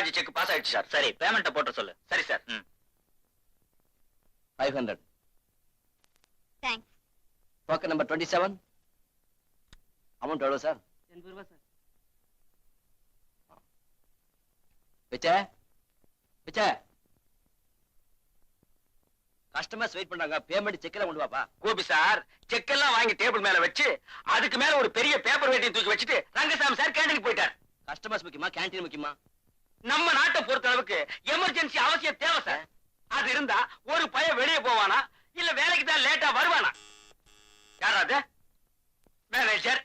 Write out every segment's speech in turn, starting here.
Charge check pass ஆயிடுச்சு sir. சரி, பேமெண்ட்டை போட்டு சொல்லு. சரி sir. 500. Thanks. Token number 27. Amount எவ்வளவு சார்? 80 ரூபாய் சார். பிச்சை பிச்சை, கஸ்டமர்ஸ் வெயிட் பண்றாங்க, பேமெண்ட் செக்ல கொண்டு வாப்பா. கோபி சார், செக் எல்லாம் வாங்கி டேபிள் மேல வச்சு அதுக்கு மேல ஒரு பெரிய பேப்பர் வெயிட்டையும் தூக்கி வச்சுட்டு ரங்கசாமி சார் கேண்டீனுக்கு போயிட்டார். கஸ்டமர்ஸ் முக்கியமா கேண்டீன் முக்கியமா? நம்ம நாட்டை பொறுத்த அளவுக்கு எமர்ஜென்சி அவசியம் தேவை சார். அது இருந்தா ஒரு பையன் வெளியே போவானா இல்ல வேலைக்கு தான் லேட்டா வருவானா? யாராவது மேனேஜர்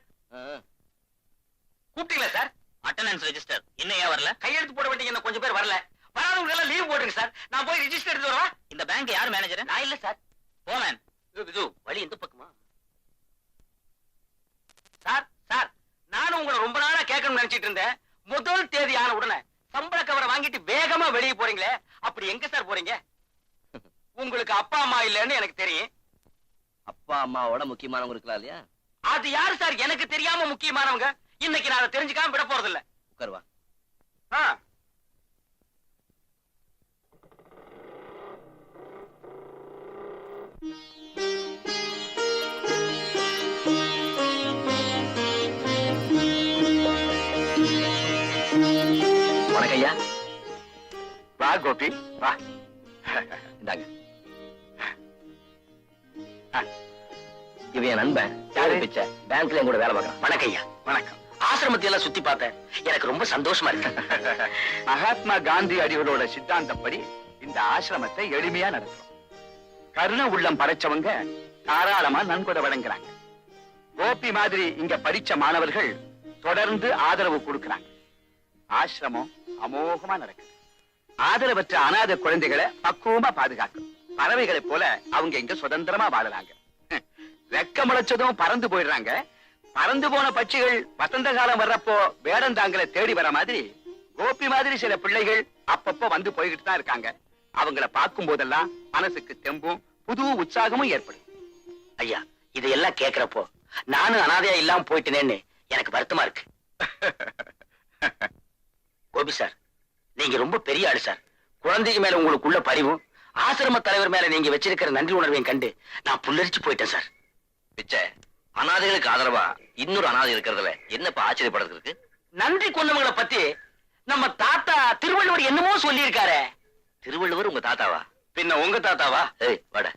கூப்பிட்டீங்களா சார்? அட்டெண்டன்ஸ் ரெஜிஸ்டர் இன்னும் ஏன் வரல? கையெழுத்து போட வேண்டிய என்ன கொஞ்சம் பேர் வரல. வராதவங்க எல்லாம் லீவ் போடுங்க சார். நான் போய் ரெஜிஸ்டர் எடுத்து வரவா? இந்த பேங்க் யார் மேனேஜர்? நான் இல்ல சார். போமேன். இது வழி எந்த பக்கமா? சார் சார், நானும் உங்களை ரொம்ப நாளா கேட்கணும்னு நினைச்சிட்டு இருந்தேன். முதல் தேதி ஆன உடனே சம்பள கவரை வாங்கிட்டு வேகமா வெளியே போறீங்களே, அப்படி எங்க சார் போறீங்க? உங்களுக்கு அப்பா அம்மா இல்லன்னு எனக்கு தெரியும். அப்பா அம்மாவோட முக்கியமானவங்க இருக்கலாம் இல்லையா? அது யாரு சார் எனக்கு தெரியாம முக்கியமானவங்க? இன்னைக்கு நான் அதை தெரிஞ்சுக்காம விட போறது இல்ல. உட்காருவா. வணக்கய்யா. வா கோபி வா. இந்தாங்க. இவன் என் நண்பன் பிச்சை, பேங்க்ல கூட வேலை பார்க்கறான். வணக்கய்யா. வணக்கம். ஆசிரமத்தை எல்லாம் சுத்தி பார்த்தேன், எனக்கு ரொம்ப சந்தோஷமா இருக்கு. மகாத்மா காந்தி அடிகளோட சித்தாந்தப்படி இந்த ஆசிரமத்தை எளிமையா நடத்துறோம். கருண உள்ளம் படைச்சவங்க தாராளமா நன்கொடை வழங்குறாங்க. கோபி மாதிரி இங்க படிச்ச மாணவர்கள் தொடர்ந்து ஆதரவு கொடுக்கறாங்க. ஆசிரமம் அமோகமா நடக்குது. ஆதரவற்ற அநாத குழந்தைகளை பக்குவமா பாதுகாக்கும். பறவைகளை போல அவங்க இங்க சுதந்திரமா வாழறாங்க. வெக்க முளைச்சதும் பறந்து போயிடுறாங்க. பறந்து போன பட்சிகள் வசந்த காலம் வர்றப்போ வேடந்தாங்களை தேடி வர மாதிரி கோபி மாதிரி சில பிள்ளைகள் அப்பப்போ வந்து போய்கிட்டு தான் இருக்காங்க. அவங்களை பார்க்கும் போதெல்லாம் மனசுக்கு தெம்பும் புது உற்சாகமும் ஏற்படும். ஐயா, இதையெல்லாம் கேட்கிறப்போ நானும் அனாதையா இல்லாம போயிட்டேனேன்னு எனக்கு வருத்தமா இருக்கு. கோபி சார், நீங்க ரொம்ப பெரிய ஆளு சார். குழந்தைக்கு மேல உங்களுக்குள்ள பரிவும் ஆசிரம தலைவர் மேல நீங்க வச்சிருக்கிற நன்றி உணர்வையும் கண்டு நான் புல்லரிச்சு போயிட்டேன் சார். பிச்சை, அனாதைகளுக்கு ஆதரவா இன்னொரு அனாதை இருக்கிறதுல என்னப்பா ஆச்சரியப்படுறதுக்கு? நன்றி கொண்டவங்களை பத்தி நம்ம தாத்தா திருவள்ளுவர் என்னமோ சொல்லி இருக்காரு. திருவள்ளுவர் உங்க தாத்தாவா? பின்ன உங்க தாத்தாவா? ஏய் வாட.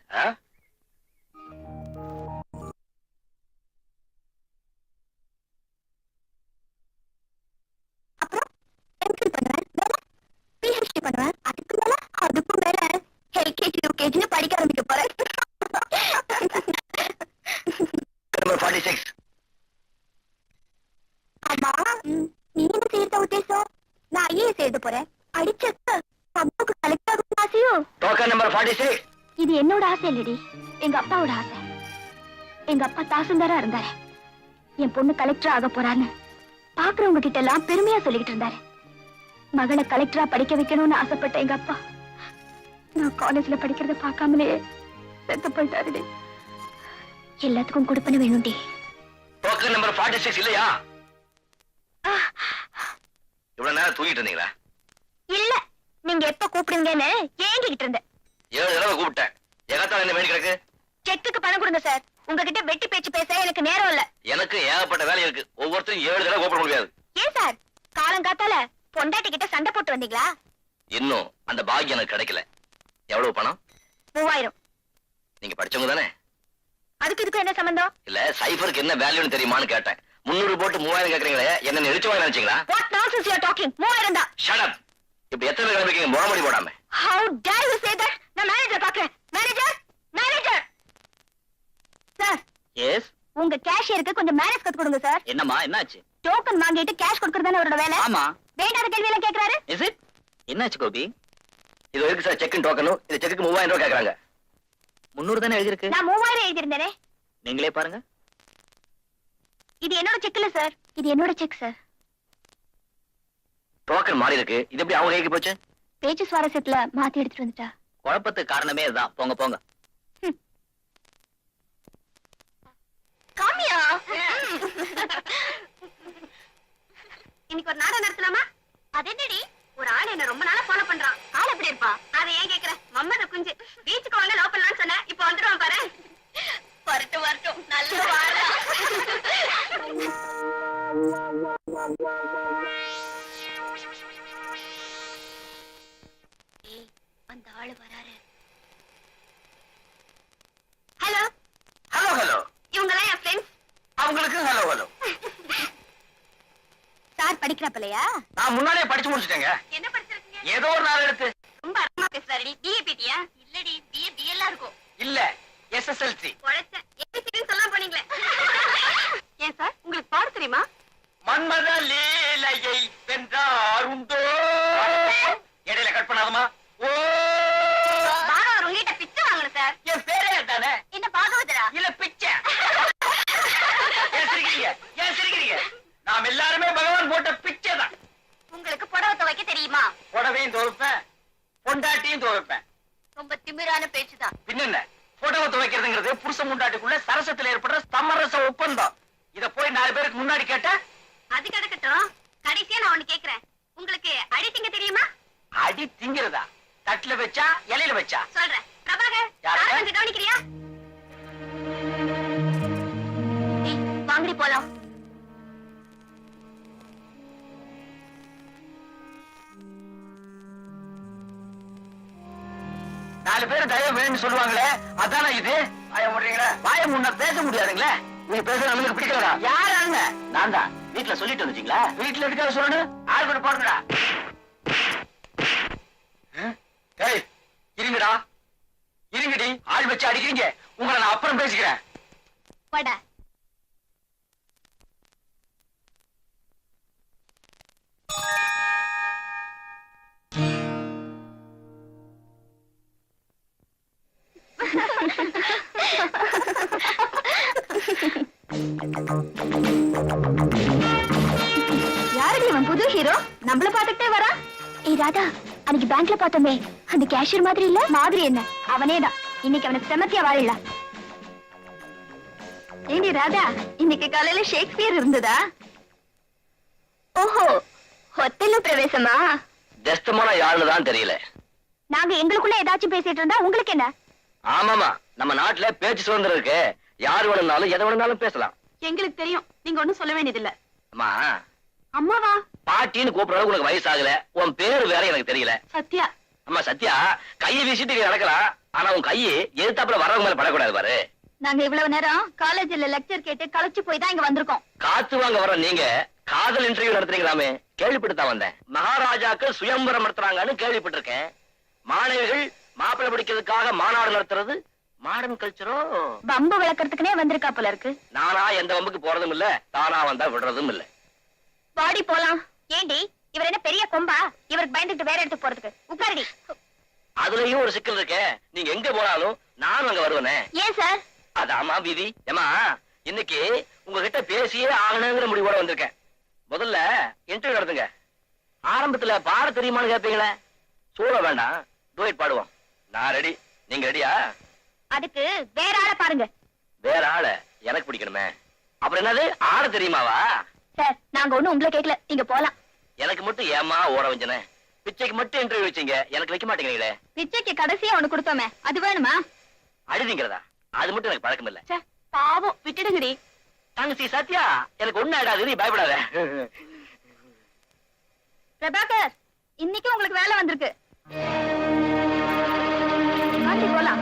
படிக்க ஆரம்பிக்க போறேன். நம்பர் 46. அம்மா, நீ என்ன செய்யறத உத்தேசம்? நான் ஐஏஎஸ் எழுத போறேன். அடிச்ச அப்பாவுக்கு கலெக்டர் ஆகணும்னு ஆசையோ? Token number 46. இது என்னோட ஆசை இல்லடி, எங்க அப்பாவோட ஆசை. எங்க அப்பா தாசில்தாரா இருந்தாரு. என் பொண்ணு கலெக்டர் ஆக போறான்னு பாக்குறவங்க கிட்ட எல்லாம் பெருமையா சொல்லிக்கிட்டு இருந்தாரு. மகளை கலெக்டரா படிக்க வைக்கணும்னு ஆசைப்பட்ட எங்க அப்பா நான் காலேஜ்ல படிக்கிறத பார்க்காமலே செத்து போயிட்டாரு. எல்லாத்துக்கும் கொடுப்பன வேணும்டி. டோக்கன் நம்பர் 46 இல்லையா? இவ்வளவு நேரம் தூங்கிட்டு இருந்தீங்களா? இல்ல, நீங்க எப்ப கூப்பிடுங்கன்னு ஏங்கிட்டு இருந்தேன். 7 தடவை கூப்பிட்டேன். எகத்தால என்ன வேண்டி கிடக்கு? செக்குக்கு பணம் கொடுங்க சார். உங்ககிட்ட வெட்டி பேச்சு பேச எனக்கு நேரம் இல்ல. எனக்கு ஏகப்பட்ட வேலை இருக்கு. ஒவ்வொருத்தரும் 7 தடவை கூப்பிட முடியாது. ஏன் சார், காலங்காத்தால பொண்டாட்டி கிட்ட சண்டை போட்டு வந்தீங்களா? இன்னும் அந்த பாக்கியம் எனக்கு கிடைக்கல. எவ்வளவு பணம்? 3000. நீங்க படிச்சவங்க தானே? அதுக்கு இதுக்கு என்ன சம்பந்தம்? இல்ல, சைபருக்கு என்ன வேல்யூன்னு தெரியுமான்னு கேட்டேன். 300 போட்டு 3000 கேக்குறீங்களே, என்ன நெரிச்சவங்க நினைச்சீங்களா? What nonsense you are talking? 3000 தான். Shut up. இப்ப எத்தனை பேர் கிளம்பிக்கீங்க முகமடி போடாம? How dare you say that? நான் மேனேஜர் பாக்குறேன். Manager, manager. Sir, yes. உங்க கேஷியருக்கு கொஞ்சம் மேனேஜ் கத்து கொடுங்க சார். என்னம்மா, என்னாச்சு? டோக்கன் வாங்கிட்டு கேஷ் கொடுக்கறதானே அவரோட வேலை. ஆமா. வேண்டாத கேள்வி எல்லாம் கேக்குறாரு. Is it? என்னாச்சு கோபி? இது இருக்கு சார் செக் டோக்கனும். இந்த செக்குக்கு 3000 ரூபாய் கேக்குறாங்க. 300 தானே எழுதி இருக்கு. நான் 3000 எழுதி இருந்தேனே. நீங்களே பாருங்க. இது என்னோட செக் இல்ல சார், இது என்னோட செக் சார். டோக்கன் மாறி இருக்கு. இது எப்படி அவங்க கைக்கு போச்சு? பேச்சு சுவாரஸ்யத்துல மாத்தி எடுத்துட்டு வந்துட்டா. குழப்பத்துக்கு காரணமே இதுதான். போங்க போங்க. காமியா, இன்னைக்கு ஒரு நாடகம் நடத்தலாமா? அது என்னடி, ஒரு ஆள் அந்த ஆளு வராரு. Hello hello hello. இவங்கெல்லாம் என் ஃப்ரெண்ட்ஸ். அவங்களுக்கு ஹலோ ஹலோ. சார் படிக்கிறப்பலையா? நான் முன்னாடியே படிச்சு முடிச்சிட்டேங்க. என்ன படிச்சிருக்கீங்க? ஏதோ ஒரு நாள் எடுத்து. ரொம்ப அருமா பேசுறாருடி. பிஏபிடியா? இல்லடி, பிஏபிஎல்லா இருக்கும். இல்ல எஸ்எஸ்எல்சி. உழைச்ச ஏபிசின்னு சொல்லலாம் போனீங்களே. ஏன் சார் உங்களுக்கு பாட தெரியுமா? மன்மத லீலையை வென்றார் உண்டோ. இடையில கட் பண்ணாதமா. ஓ பாகவதர் உங்ககிட்ட பிச்சை வாங்கணும் சார். என் பேரே தானே. என்ன பாகவதரா? இல்ல பிச்சை. ஏன் சிரிக்கிறீங்க? ஏன் சிரிக்கிறீங்க? நாம் எல்லாருமே பகவான் போட்ட பிச்சை தான். உங்களுக்கு புடவை துவைக்க தெரியுமா? புடவையும் துவைப்பேன், பொண்டாட்டியும் துவைப்பேன். ரொம்ப திமிரான பேச்சுதான். பின்ன புடவை துவைக்கிறதுங்கிறது புருஷ முண்டாட்டிக்குள்ள சரசத்துல ஏற்படுற சமரச ஒப்பந்தம். இத போய் 4 பேருக்கு முன்னாடி கேட்டா அது கிடக்கட்டும். கடைசியா நான் ஒண்ணு கேக்குறேன். உங்களுக்கு அடி திங்க தெரியுமா? அடி திங்கிறதா? தட்டுல வச்சா இலையில வச்சா? சொல்றேன். பிரபாகர், யாரு? யாரை கொஞ்சம் கவனிக்கிறியா? ஏய், வாங்கடி போலாம். நாலு பேர் தயவு வேணும்னு சொல்லுவாங்களே, அதானே இது? வாய முடுறீங்களா? வாய முன்ன பேச முடியாதுங்களே. நீ பேச நமக்கு பிடிக்கலடா. யார் அண்ணன்? நான் தான். வீட்டுல சொல்லிட்டு வந்துட்டீங்களா? வீட்டுல இருக்காது சொல்லணும். ஆள் கூட போடுங்கடா. ஏய், இருங்கடா. இருங்கடி. ஆள் வச்சு அடிக்கிறீங்க. உங்களை நான் அப்புறம் பேசிக்கிறேன். வாடா. யாரடி இவன்? புது ஹீரோ நம்மள பாத்துக்கிட்டே வரா. ஏய் ராதா, அன்னைக்கு பேங்க்ல பார்த்தோமே, அந்த கேஷியர் மாதிரி இல்ல? மாதிரி என்ன, அவனேதான். இன்னைக்கு அவனுக்கு செமத்தியா வாழலாம். ஏண்டி ராதா, இன்னைக்கு காலையில ஷேக்ஸ்பியர் இருந்ததா? ஓஹோ, ஹோட்டல்ல பிரவேசமா? ஜஸ்டமான யாருன்னு தான் தெரியல. நாங்க எங்களுக்குள்ள ஏதாச்சும் பேசிட்டு இருந்தா உங்களுக்கு என்ன? ஆமாமா, நம்ம நாட்டுல பேச்சு சுதந்திரம் இருக்கு. யாரு வேணும்னாலும் எதை வேணும்னாலும் பேசலாம். எங்களுக்கு தெரியும், நீங்க ஒண்ணும் சொல்ல வேண்டியதில்ல. அம்மா, அம்மாவா? பாட்டின்னு கூப்பிடுறது உனக்கு வயசாகல. உன் பேரு வேற எனக்கு தெரியல. சத்யா. அம்மா சத்யா, கையை வீசிட்டு நீ நடக்கலாம். ஆனா உன் கையை எதிர்த்தாப்புல வரவங்க மேல படக்கூடாது பாரு. நாங்க இவ்வளவு நேரம் காலேஜ்ல லெக்சர் கேட்டு களைச்சு போய் தான் இங்க வந்திருக்கோம். காத்து வாங்க வர நீங்க காதல் இன்டர்வியூ நடத்துறீங்களாமே, கேள்விப்பட்டுதான் வந்தேன். மகாராஜாக்கள் சுயம்பரம் நடத்துறாங்கன்னு கேள்விப்பட்டிருக்கேன். மாணவிகள் மாப்பிள்ளை பிடிக்கிறதுக்காக மாநாடு நடத்துறது மாடர்ன் கல்ச்சரோ? பம்பு விளக்கறதுக்குனே வந்திருக்கா போல இருக்கு. நானா எந்த வம்புக்கு போறதும் இல்ல, தானா வந்தா விடுறதும் இல்ல. வாடி போலாம். ஏண்டி, இவர் என்ன பெரிய கொம்பா? இவருக்கு பயந்துட்டு வேற இடத்துக்கு போறதுக்கு? உட்காரடி. அதுலயும் ஒரு சிக்கல் இருக்கே. நீங்க எங்க போனாலும் நானும் அங்க வருவேனே. ஏன் சார்? அதாமா விதி. ஏமா, இன்னைக்கு உங்ககிட்ட பேசியே ஆகணுங்கிற முடிவோட வந்திருக்கேன். முதல்ல இன்டர்வியூ நடத்துங்க. ஆரம்பத்துல பாட தெரியுமான்னு கேட்பீங்களே, சூழ வேண்டாம், டூயட் பாடுவோம். நான் ரெடி, நீங்க ரெடியா? அதுக்கு வேற ஆளை பாருங்க. வேற ஆள எனக்கு பிடிக்கணுமே. அப்புறம் என்னது, ஆட தெரியுமாவா? சார், நாங்க ஒண்ணும் உங்களை கேட்கல, நீங்க போலாம். எனக்கு மட்டும் ஏமா ஓட வஞ்சன? பிச்சைக்கு மட்டும் இன்டர்வியூ வச்சீங்க, எனக்கு வைக்க மாட்டேங்கிறீங்களே. பிச்சைக்கு கடைசியா ஒண்ணு கொடுத்தோமே, அது வேணுமா? அழுதிங்கிறதா? அது மட்டும் எனக்கு பழக்கம் இல்ல. பாவம், விட்டுடுங்கடி. தங்கச்சி சத்யா, எனக்கு ஒண்ணு ஆயிடாது, நீ பயப்படாத. பிரபாகர், இன்னைக்கு உங்களுக்கு வேலை வந்திருக்கு. வாடி போலாம்.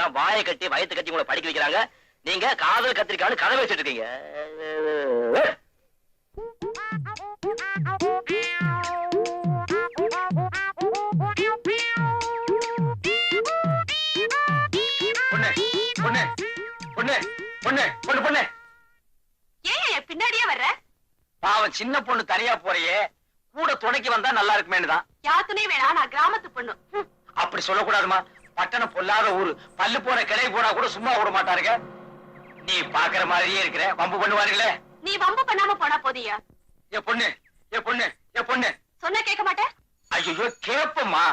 எல்லாம் வாயை கட்டி வயத்து கட்டி உங்களை படிக்க வைக்கிறாங்க. நீங்க காதல் கத்திரிக்கான்னு கதை வச்சுட்டு இருக்கீங்க. பொண்ணு பொண்ணு பொண்ணு பொண்ணு பொண்ணு பொண்ணு ஏன் பின்னாடியே வர்ற? பாவம் சின்ன பொண்ணு தனியா போறியே, கூட துணைக்கு வந்தா நல்லா இருக்குமேனு தான். யாத்துனே வேணா, நான் கிராமத்து பொண்ணு. அப்படி சொல்லக்கூடாதுமா. பட்டணம் பொல்லாத ஊரு, பல்லு போன கிளை போனா கூட சும்மா விட மாட்டாருங்க. நீ பாக்குற மாதிரியே இருக்கிற, வம்பு பண்ணுவாருங்களே. நீ வம்பு பண்ணாம போனா போதியா? என் பொண்ணு என் பொண்ணு என் பொண்ணு சொன்ன கேட்க மாட்டேன். ஐயோ கேப்பம்மா.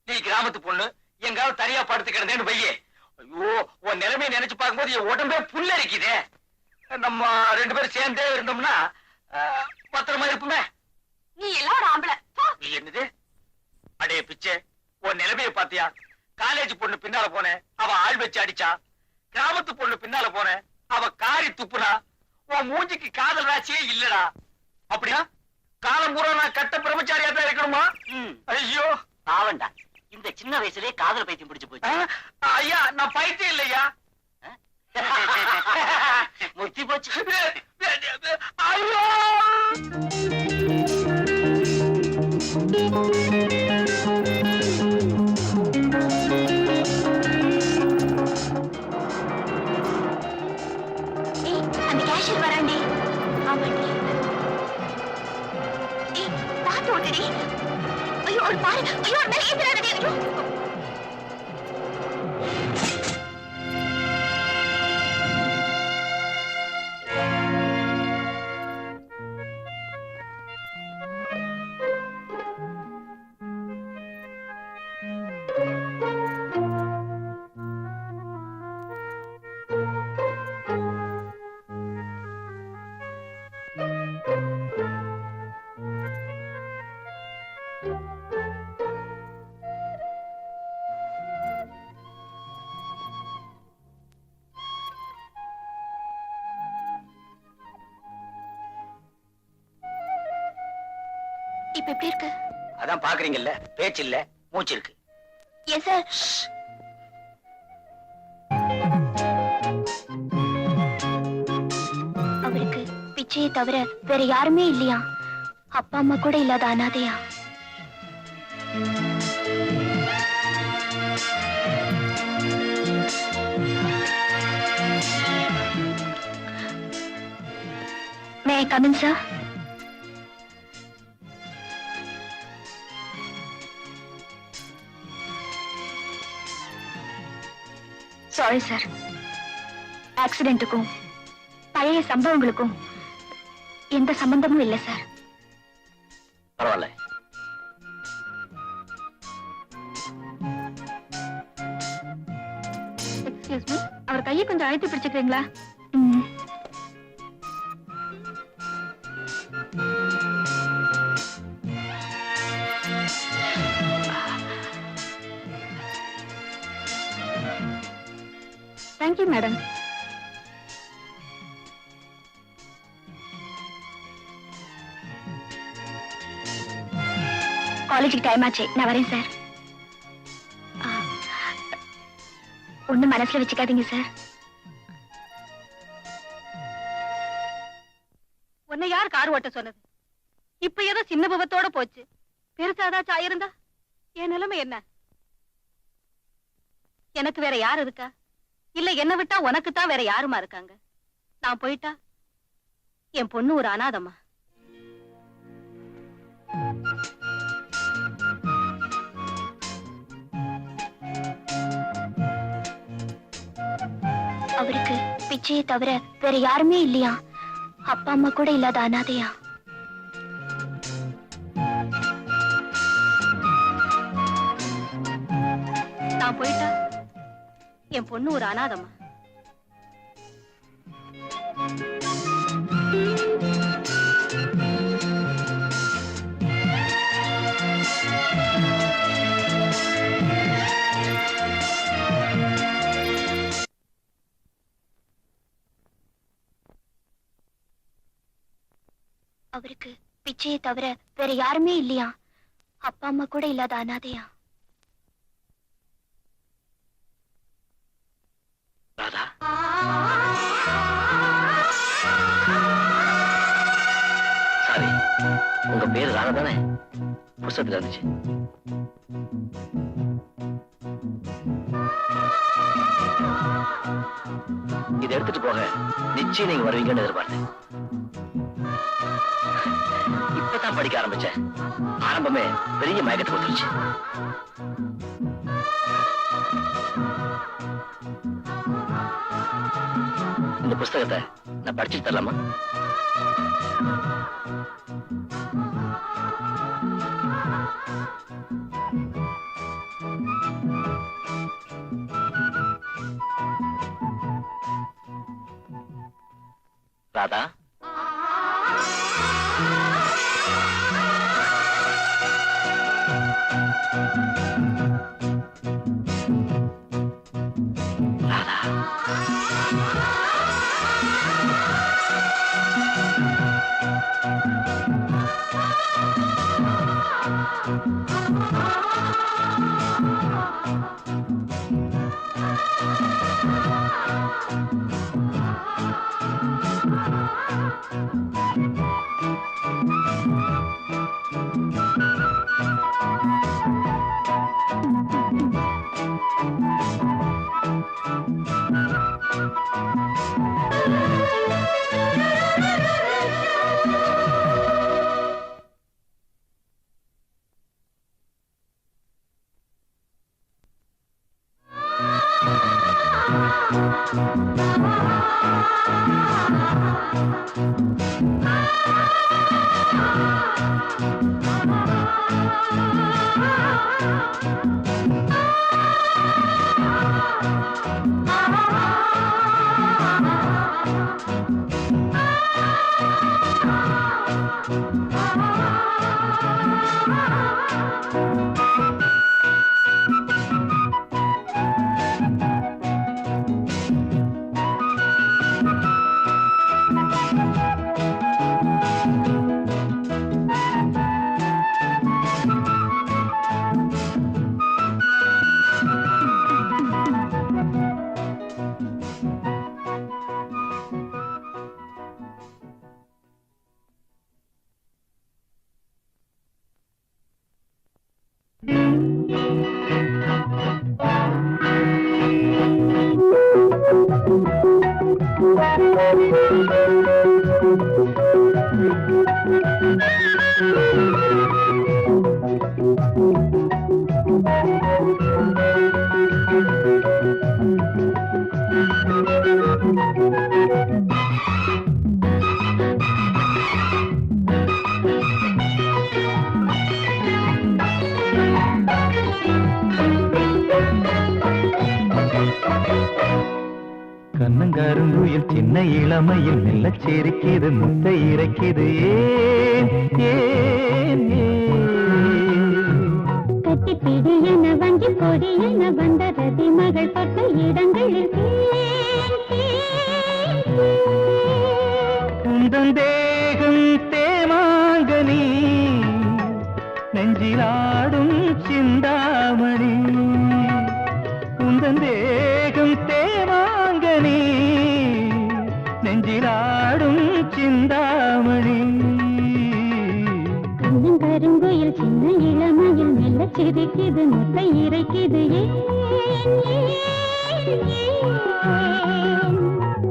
நீ கிராமத்து பொண்ணு, எங்காவது தனியா படுத்து கிடந்தேன்னு வையே, ஐயோ உன் நிலைமையை நினைச்சு பார்க்கும்போது என் உடம்பே புல்லரிக்குதே. நம்ம 2 பேரும் சேர்ந்தே இருந்தோம்னா பத்திரமா இருப்புமே. நீ எல்லாம் ஒரு ஆம்பளை. நீ என்னது அடே பிச்சை, உன் நிலைமையை பாத்தியா? காலேஜ் பொண்ணு பின்னால போனேன், அவ ஆள் வச்சு அடிச்சா. கிராமத்து பொண்ணு பின்னால போனேன், அவ காரி துப்புனா. உன் மூஞ்சிக்கு காதல் ராசியே இல்லடா. அப்படியா? காலம் பூரா நான் கட்ட பிரம்மச்சாரியா தான் இருக்கணுமா? ஐயோ பாவண்டா, இந்த சின்ன வயசுலயே காதல் பைத்தியம் பிடிச்சு போச்சு. ஐயா, நான் பைத்தியம் இல்லையா. முத்தி போச்சு. ஐயோ அந்த கேஷியர் வராண்டி. ஆமாண்டி. பார்த்து ஓட்டுடி. ஐயோ ஒரு பாரு. ஐயோ மேல ஏத்துறானடி. ஐயோ இப்ப எப்படி இருக்கு? அதான் பாக்குறீங்கல்ல, பேச்சு இல்ல, மூச்சு இருக்கு. Yes sir. அவருக்கு பிச்சையை தவிர வேற யாருமே இல்லையா? அப்பா அம்மா கூட இல்லாத அனாதையா? May I come in, sir? Sorry sir. ஆக்சிடென்ட்டுக்கும் பழைய சம்பவங்களுக்கும் எந்த சம்பந்தமும் இல்லை சார். பரவாயில்ல. எக்ஸ்கியூஸ் மீ, அவர் கையை கொஞ்சம் அழைத்து பிடிச்சுக்கிறீங்களா? Thank you madam. காலேஜுக்கு டைம் ஆச்சு, நான் வரேன் சார். ஒண்ணும் மனசுல வச்சுக்காதீங்க சார். உன்னை யார் கார் ஓட்ட சொன்னது? இப்ப ஏதோ சின்ன விபத்தோட போச்சு. பெருசாதாச்சும் ஆயிருந்தா என் நிலைமை என்ன? எனக்கு வேற யார் இருக்கா? இல்ல என்ன விட்டா உனக்கு தான் வேற யாருமா இருக்காங்க? நான் போயிட்டா என் பொண்ணு ஒரு அனாதமா. அவருக்கு பிச்சையை தவிர வேற யாருமே இல்லையா? அப்பா அம்மா கூட இல்லாத அனாதையா? நான் போயிட்டா என் பொண்ணு ஒரு அனாதமா. அவருக்கு பிச்சையை தவிர வேற யாருமே இல்லையா? அப்பா அம்மா கூட இல்லாத அனாதையா? உங்க பேரு ராதா தானே? புஸ்தகத்துல இருந்துச்சு. இதை எடுத்துட்டு போக நிச்சயம் நீங்க வருவீங்கன்னு எதிர்பார்த்தேன். இப்பதான் படிக்க ஆரம்பிச்சேன். ஆரம்பமே பெரிய மயக்கத்தை கொடுத்துருச்சு. இந்த புஸ்தகத்தை நான் படிச்சுட்டு தரலாமா? ராதா, ராதா, கண்ணங்காருங்குயில் சின்ன இளமையில் மெல்ல சிரிக்கிது முத்தை இறைக்கிது ஏன் ஏன் கட்டிப்பிடி என வஞ்சி கொடி என வந்த ரதி மகள் தொட்ட இடங்களில் குந்தன் தேகம் தேமாங்கனி நெஞ்சிலாடும் சிந்தாமணி குந்தன் தேகம் தேமாங்கனி நெஞ்சிலாடும் சிந்தாமணி கருங்குயில் சின்ன இளமையில் மெல்ல சிரிக்கிது முத்தை இறைக்கிது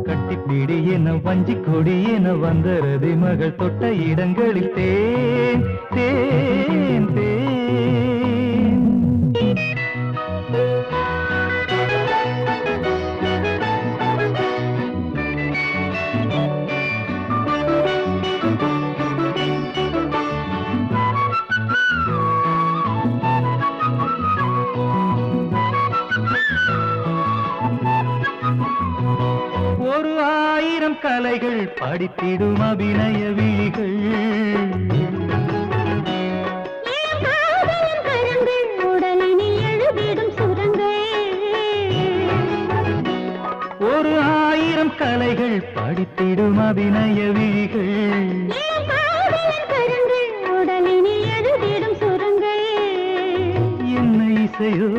கட்டிப்பிடி என வஞ்சி கொடி என வந்த ரதி மகள் தொட்ட இடங்களில் தேன் தேன் தேன் ஒரு ஆயிரம் கலைகள் படித்திடும் அபிநய விழிகள் உடலினில் எழுதிடும் சுரங்கள் ஒரு ஆயிரம் கலைகள் படித்திடும் அபிநய விழிகள் உடலினில் எழுதிடும் சுரங்கள் என்ன இசையோ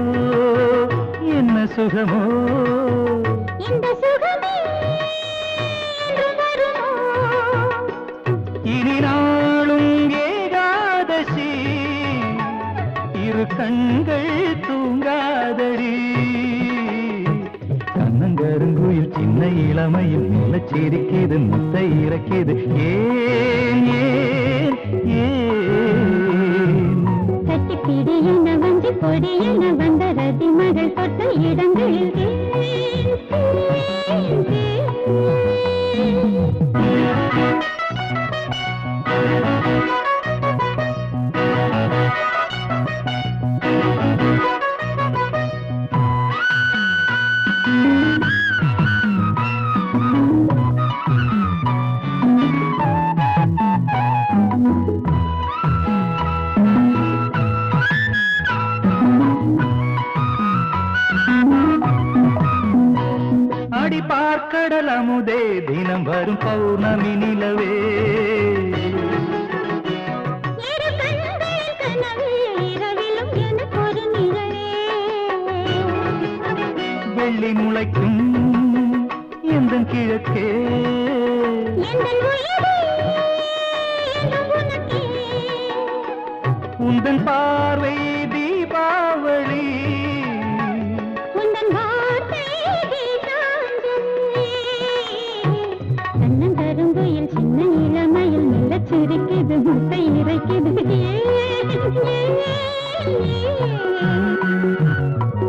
என்ன சுகமோ இந்த சுகமே என்று வருமோ? இனி நாளும் ஏக கண்கள் தூங்காதடி கண்ணங்கருங்குயில் சின்ன இளமையில் மெல்ல சிரிக்குது முத்தை இறக்கிது ஏன் ஏன் ஏன் கட்டிப்பிடி என்ன வஞ்சி கொடி என வந்த ரதி மகள் தொட்ட இடங்களில் அடி பார்க்கடல் அமுதே தினம் வரும் பௌர்ணமி நிலவே வெள்ளி முளைக்கும் எந்த கிழக்கே உந்தன் பார்வை தீபாவளி கருங்குயில் சின்ன இளமையில் மெல்ல சிரிக்குது முட்டை இறைக்குது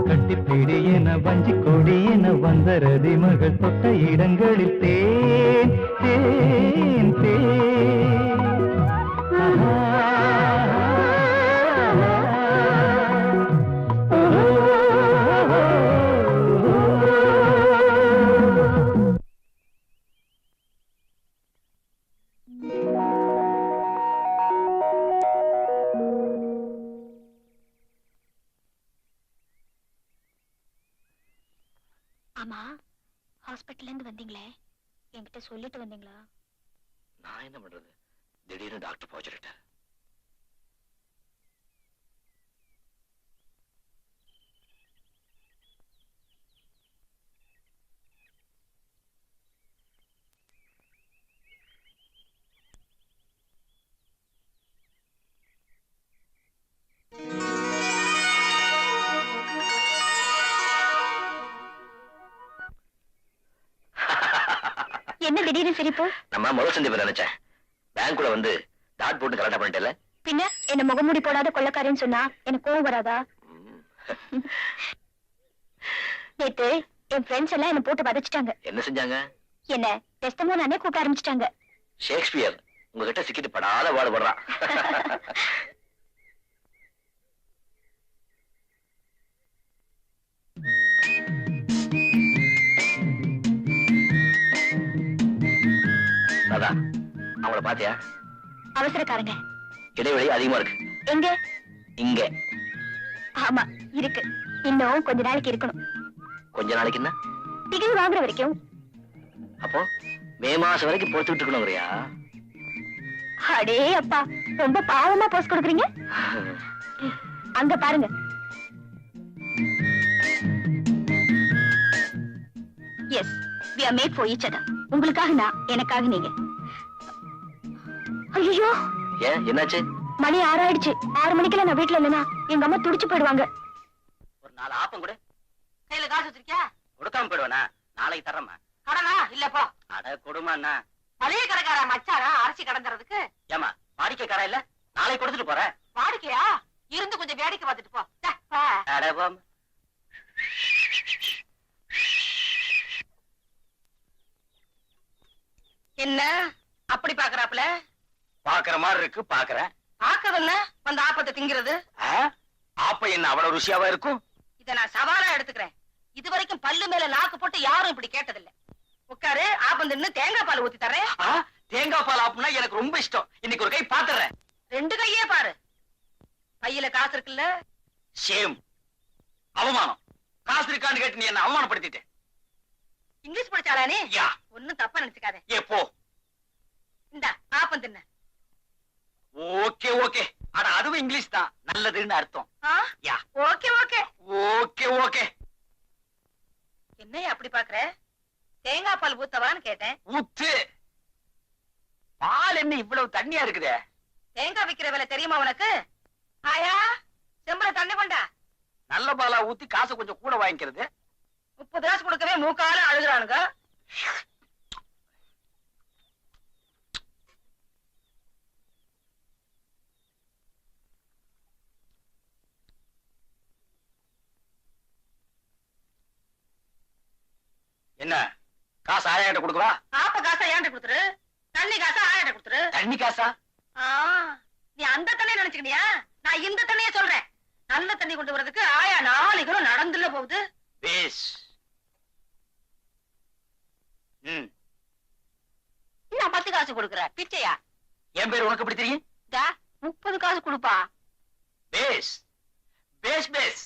கட்டிப்பிடி என வஞ்சி கொடி என வந்த ரதி மகள் தொட்ட இடங்களில் தேன் தேன் தேன் ஆஹா. ஆமா, ஹாஸ்பிட்டல்ல இருந்து வந்தீங்களே, என்கிட்ட சொல்லிட்டு வந்தீங்களா? நான் என்ன பண்றது, திடீர்னு டாக்டர் போக சொல்லிட்டேன். என்ன திடீர்னு சிரிப்பு? நம்ம முதல் சந்திப்பு நினைச்சேன். பேங்க்குள்ள வந்து டாட் போட்டு கரெக்டா பண்ணிட்டல. பின்ன என்ன முகமூடி போடாத கொள்ளக்காரன்னு சொன்னா எனக்கு கோவம் வராதா? நேத்து என் ஃப்ரெண்ட்ஸ் எல்லாம் என்ன போட்டு வதச்சிட்டாங்க. என்ன செஞ்சாங்க? என்ன டெஸ்டமோனானே கூப்பிட ஆரம்பிச்சிட்டாங்க. ஷேக்ஸ்பியர் உங்ககிட்ட சிக்கிட்டு படாத பாடுபடுறான். ராதா, அவங்கள பாத்தியா? அவசரக்காரங்க. இடைவெளி அதிகமா இருக்கு. எங்க? இங்க. ஆமா இருக்கு. இன்னும் கொஞ்ச நாளைக்கு இருக்கணும். கொஞ்ச நாளைக்கு என்ன? டிக்கெட் வாங்குற வரைக்கும். அப்போ மே மாசம் வரைக்கும் பொறுத்துட்டு இருக்கணுங்கிறியா? அடே அப்பா, ரொம்ப பாவமா போஸ் கொடுக்குறீங்க. அங்க பாருங்க. Yes, we are made for each other. உங்களுக்காக நான், எனக்காக நீங்க. ஐயோ, ஏன் என்னாச்சு? மணி 6 ஆயிடுச்சு. 6 மணிக்கெல்லாம் நான் வீட்டுல இல்லைன்னா எங்க அம்மா துடிச்சு போயிடுவாங்க. ஒரு 4 ஆப்பம் கூட கையில காசு வச்சிருக்கியா? கொடுக்காம போயிடுவேனா? நாளைக்கு தர்றமா. கடனா இல்லப்பா. அட கொடுமாண்ணா. பழைய கடைக்கார மச்சாரா அரிசி கடந்துறதுக்கு. ஏமா வாடிக்கைக்கார இல்ல? நாளைக்கு கொடுத்துட்டு போறேன். வாடிக்கையா? இருந்து கொஞ்சம் வேடிக்கை பார்த்துட்டு போ. அட போம். என்ன அப்படி பாக்குறாப்ல? பாக்குற மாதிரி இருக்கு, பாக்குறேன். பாக்குறதுல வந்து ஆப்பத்தை திங்கிறது. ஆப்ப என்ன அவ்வளவு ருசியாவா இருக்கும்? இத நான் சவாலா எடுத்துக்கிறேன். இது வரைக்கும் பல்லு மேல நாக்கு போட்டு யாரும் இப்படி கேட்டதில்லை. உட்காரு, ஆப்பம் தின்னு தேங்காய் பால் ஊத்தி தரேன். தேங்காய் பால் ஆப்புனா எனக்கு ரொம்ப இஷ்டம். இன்னைக்கு ஒரு கை பாத்துறேன். 2 கையே பாரு. கையில காசு இருக்குல்ல? சேம். அவமானம். காசு இருக்கான்னு கேட்டு நீ என்ன அவமானப்படுத்திட்ட. இங்கிலீஷ் படிச்சாளா நீ? ஒன்னும் தப்பா நினைச்சுக்காதே. போ. இந்த ஆப்பம் தின்ன. Okay okay. ஆனா அதுவும் இங்கிலீஷ் தான். நல்லதுன்னு அர்த்தம். Okay okay okay okay. என்னைய அப்படி பாக்குற? தேங்காய் பால் ஊத்தவான்னு கேட்டேன். ஊத்து. பால் என்ன இவ்வளவு தண்ணியா இருக்குதே? தேங்காய் விக்கிற விலை தெரியுமா உனக்கு? ஆயா செம்பல தண்ணி கொண்டா. நல்ல பாலா ஊத்தி காசை கொஞ்சம் கூட வாங்கிக்கிறது. 30 காசு கொடுக்கவே மூக்கால அழுகுறானுங்க. என்ன காசு 1000 கொடுக்கவா? ஆப்ப காசை ஏன்ட்ட கொடுத்துரு, தண்ணி காசை ஆயாட்ட கொடுத்துரு. தண்ணி காசா? நீ அந்த தண்ணியை நினைச்சுக்கினியா? நான் இந்த தண்ணியை சொல்றேன். நல்ல தண்ணி கொண்டு வரதுக்கு ஆயா 4 கிலோ நடந்துல போகுது. பேஸ். நான் 10 காசு கொடுக்குறேன். பிச்சையா? என் பேர் உனக்கு எப்படி தெரியும்? 30 காசு கொடுப்பா. பேஸ் பேஸ் பேஸ்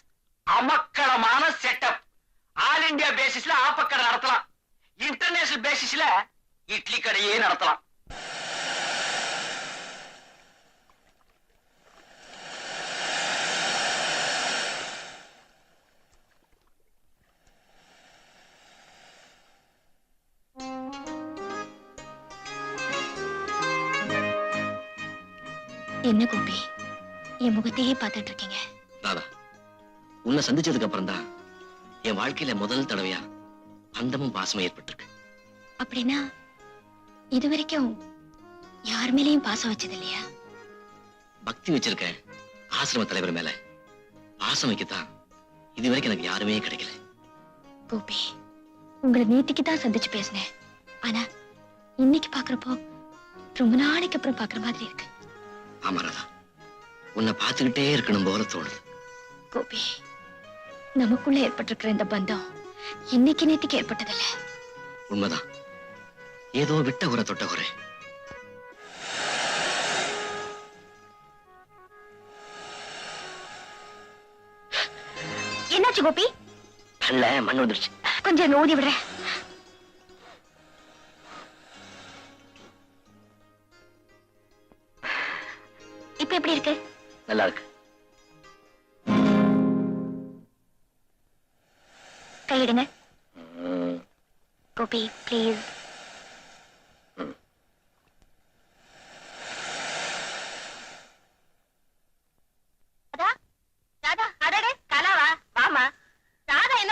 அமக்களமான செட்டப். ஆல் இந்தியா பேசிஸ்ல ஆப்பக்கடை நடத்தலாம், இன்டர்நேஷனல் பேசிஸ்ல இட்லி கடையே நடத்தலாம். என்ன கோபி, என் முகத்தையே பார்த்துட்டு இருக்கீங்க? ராதா, உன்னை சந்திச்சதுக்கு அப்புறம் தான் என் வாழ்க்கையில முதல் தடவையா பந்தமும் பாசமும் ஏற்பட்டிருக்கு. அப்படின்னா இதுவரைக்கும் யார் மேலேயும் பாசம் வச்சது இல்லையா? பக்தி வச்சிருக்க ஆசிரம தலைவர் மேல பாசம் வைக்கத்தான் இதுவரைக்கும் எனக்கு யாருமே கிடைக்கல. கோபி, உங்களை நேத்திக்கு தான் சந்திச்சு பேசினேன். ஆனா இன்னைக்கு பாக்குறப்போ ரொம்ப நாளைக்கு அப்புறம் பாக்குற மாதிரி இருக்கு. ஆமா ராதா, உன்னை பார்த்துக்கிட்டே இருக்கணும் போல தோணுது. கோபி, நமக்குள்ள ஏற்பட்டிருக்கிற இந்த பந்தம் இன்னைக்கு நேத்திக்கு ஏற்பட்டதில்ல. உண்மைதான், ஏதோ விட்ட குறை தொட்ட குறை. என்னாச்சு கோபி? கண்ணுல மண் வந்துருச்சு. கொஞ்சம் ஓடி விடுறேன். இப்ப எப்படி இருக்கு? நல்லா இருக்கு. கையிடுங்க கோபி, பிளீஸ்.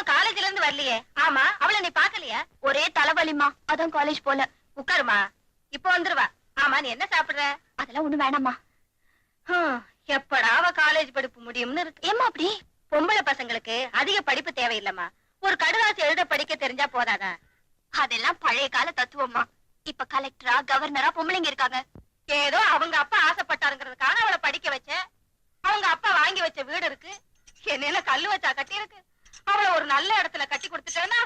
காலேஜ்ல இருந்து வரலையே? ஆமா, அவளை நீ பாக்கலையா? ஒரே தலைவலிமா, அதான் காலேஜ் போல. உட்காருமா, இப்ப வந்துருவா. ஆமா, நீ என்ன சாப்பிடுற? அதெல்லாம் ஒண்ணு வேணாமா. எப்படா அவ காலேஜ் படிப்பு முடியும்னு இருக்கு. ஏமா அப்படி? பொம்பளை பசங்களுக்கு அதிக படிப்பு தேவையில்லம்மா, ஒரு கடுதாசி எழுத படிக்க தெரிஞ்சா போதாதா? அதெல்லாம் பழைய கால தத்துவமா. இப்ப கலெக்டரா கவர்னரா பொம்பளைங்க இருக்காங்க. ஏதோ அவங்க அப்பா ஆசைப்பட்டாருங்கிறதுக்காக அவளை படிக்க வச்ச. அவங்க அப்பா வாங்கி வச்ச வீடு இருக்கு, என்ன கல்லு வச்சா கட்டி இருக்கு. அவளை ஒரு நல்ல இடத்துல கட்டி கொடுத்துட்டேன்னா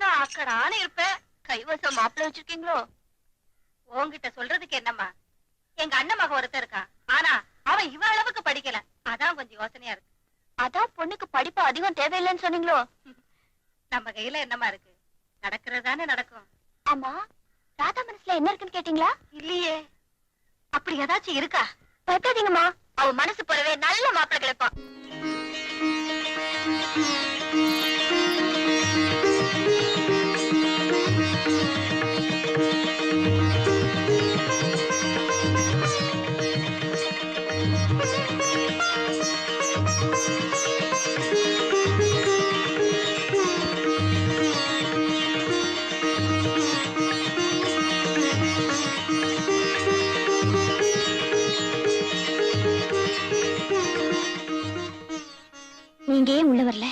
நான் அக்கடான்னு இருப்பேன். கைவசம் மாப்பிள்ள வச்சிருக்கீங்களோ? உன்கிட்ட சொல்றதுக்கு என்னம்மா, எங்க அண்ணன் மக ஒருத்தர் இருக்கா, ஆனா அவன் இவ அளவுக்கு படிக்கல. அதான் கொஞ்சம் யோசனையா இருக்கு. அதான் பொண்ணுக்கு படிப்பு அதிகம் தேவையில்லைன்னு சொன்னீங்களோ? நம்ம கையில என்னமா இருக்கு, நடக்கிறதானே நடக்கும். ஆமா, ராதா மனசுல என்ன இருக்குன்னு கேட்டீங்களா? இல்லையே, அப்படி ஏதாச்சும் இருக்கா? பயப்படாதீங்கம்மா, அவ மனசு போறவே நல்ல மாப்பிள்ள கிடைப்பான். நீங்க ஏன் உள்ள வரல?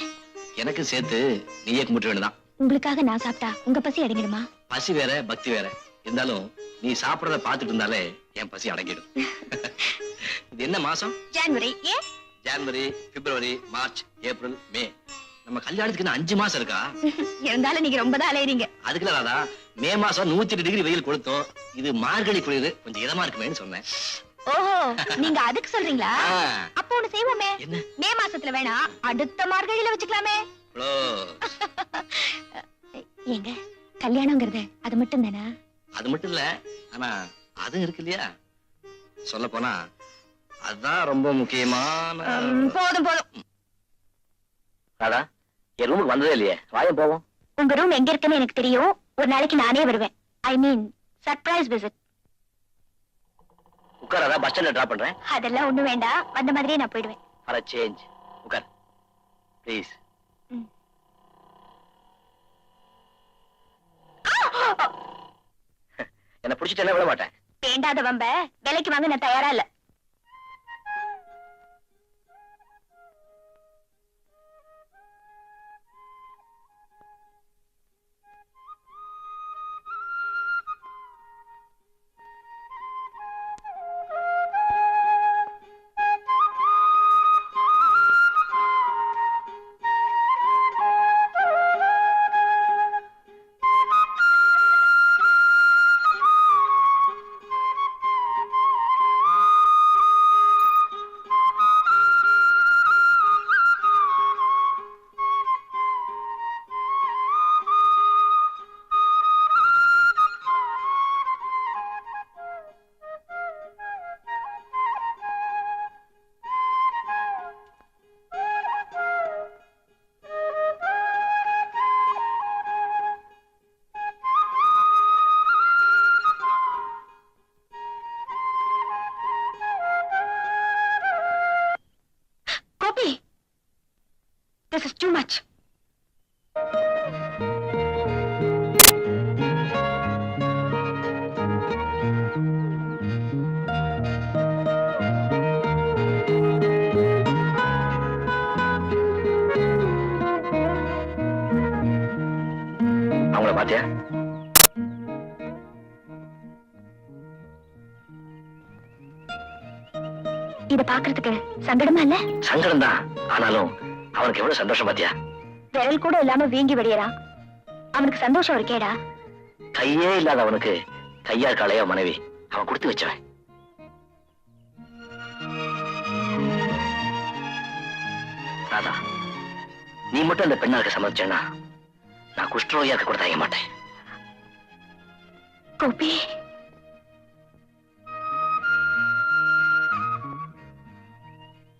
எனக்கு சேர்த்து நீயே கும்பிட்டு வேணுதான். உங்களுக்காக நான் சாப்பிட்டா உங்க பசி அடங்கிடுமா? பசி வேற பக்தி வேற இருந்தாலும் நீ சாப்பிடறத பாத்துட்டு இருந்தாலே என் பசி அடங்கிடும். இது என்ன மாசம்? ஜனவரி. ஏன்? ஜனவரி, பிப்ரவரி, மார்ச், ஏப்ரல், மே. நம்ம கல்யாணத்துக்கு இன்னும் 5 மாசம் இருக்கா? இருந்தாலும் நீங்க ரொம்ப தான் அலையறீங்க. அதுக்குள்ள ராதா, மே மாசம் 108 டிகிரி வெயில் கொடுத்தோம். இது மார்கழி குளிர், கொஞ்சம் இதமா இருக்குமேன்னு சொன்னேன். ஓஹோ, நீங்க அதுக்கு சொல்றீங்களா? ஆ. அப்ப ஒண்ணு செய்வோமே. என்ன? மே மாசத்துல வேணா அடுத்த மார்கழியில வச்சுக்கலாமே. ஹலோ. ஏங்க, கல்யாணங்கிறது அது மட்டும் தானா? அது மட்டும் இல்ல, ஆனா அது இருக்கு இல்லையா, சொல்ல போனா அதுதான் ரொம்ப முக்கியமான. போதும் போதும். ராதா, என் ரூமுக்கு வந்ததே இல்லையே, வாயம் போவோம். உங்க ரூம் எங்க இருக்குன்னு எனக்கு தெரியும். ஒரு நாளைக்கு நானே வருவேன். ஐ மீன் சர்ப்ரைஸ் விசிட். உட்காராதா, பஸ் ஸ்டாண்ட்ல டிராப் பண்றேன். அதெல்லாம் ஒண்ணு வேண்டாம், வந்த மாதிரியே நான் போயிடுவேன். For change. உட்கார் ப்ளீஸ். என்ன பிடிச்சிட்டு விட மாட்டேன். வேண்டாத வம்ப விலைக்கு வாங்க நான் தயாரா இல்ல. This is too much. அவங்கள பாத்தியா? இத பாக்குறதுக்கு சங்கடமா இல்ல? சங்கடம் தான். ஆனாலும் அவனுக்கு எவ்வளவு சந்தோஷம் பாத்தியா? விரல் கூட இல்லாம வீங்கி வெடியறான். அவனுக்கு சந்தோஷம் ஒரு கேடா? கையே இல்லாத அவனுக்கு கையால் காளையா மனைவி அவன் கொடுத்து வச்சவன். ராதா, நீ மட்டும் அந்த பெண்ணாளுக்கு சம்மதிச்சேன்னா நான் குஷ்டரோகியாக்க கூட தயங்க மாட்டேன். கோபி,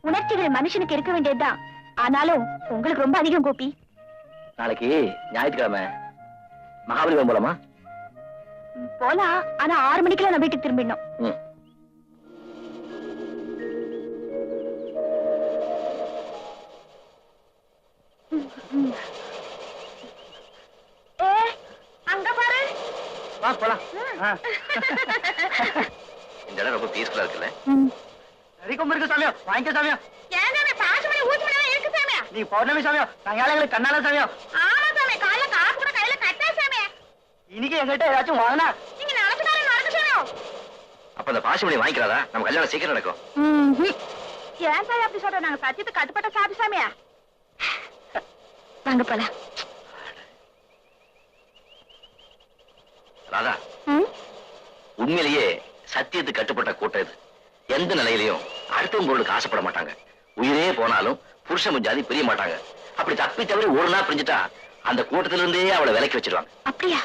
உணர்ச்சிகள் மனுஷனுக்கு இருக்க வேண்டியதுதான். ஆனாலும் உங்களுக்கு ரொம்ப அதிகம் கோபி. நாளைக்கு ஞாயிற்றுக்கிழமை மகாபலிபுரம் போலாமா? போலாம். ஆனா 6 மணிக்கெல்லாம் நான் வீட்டுக்கு திரும்பிடணும். அங்க பாரு. வா போலாம். இந்த இடம் ரொம்ப பீஸ்ஃபுல்லா இருக்குல்ல? நிறைய இருக்கு சாமியோ, வாங்கிக்க சாமியோ. ஏங்க பாசுமணி ஊத்துமணி இருக்கு சாமி. நீ பௌர்ணமி சாமியோ, நான் ஏழைகளுக்கு கண்ணால சாமியோ. ஆமா சாமி, காலைல காசு கூட கையில கட்டே சாமி. இன்னைக்கு எங்கிட்ட ஏதாச்சும் வாங்கினா நீங்க நினைச்சுட்டாலும் நடக்க சாமியோ. அப்ப அந்த பாசிமணி வாங்கிக்கிறாதா? நம்ம கல்யாணம் சீக்கிரம் நடக்கும். ஏன் சாமி அப்படி சொல்ற? நாங்க சத்தியத்துக்கு கட்டுப்பட்ட சாமி சாமியா. வாங்க போலாம். ராதா, உண்மையிலேயே சத்தியத்துக்கு கட்டுப்பட்ட கூட்டம் இது. எந்த நிலையிலையும் அடுத்தவங்க பொருளுக்கு ஆசைப்பட மாட்டாங்க. உயிரே போனாலும் புருஷன் முஞ்சாதி பிரிய மாட்டாங்க. அப்படி தப்பி தவறி ஒரு நாள் பிரிஞ்சுட்டா அந்த கூட்டத்தில இருந்தே அவளை விலக்கி வச்சிருவாங்க. அப்படியா?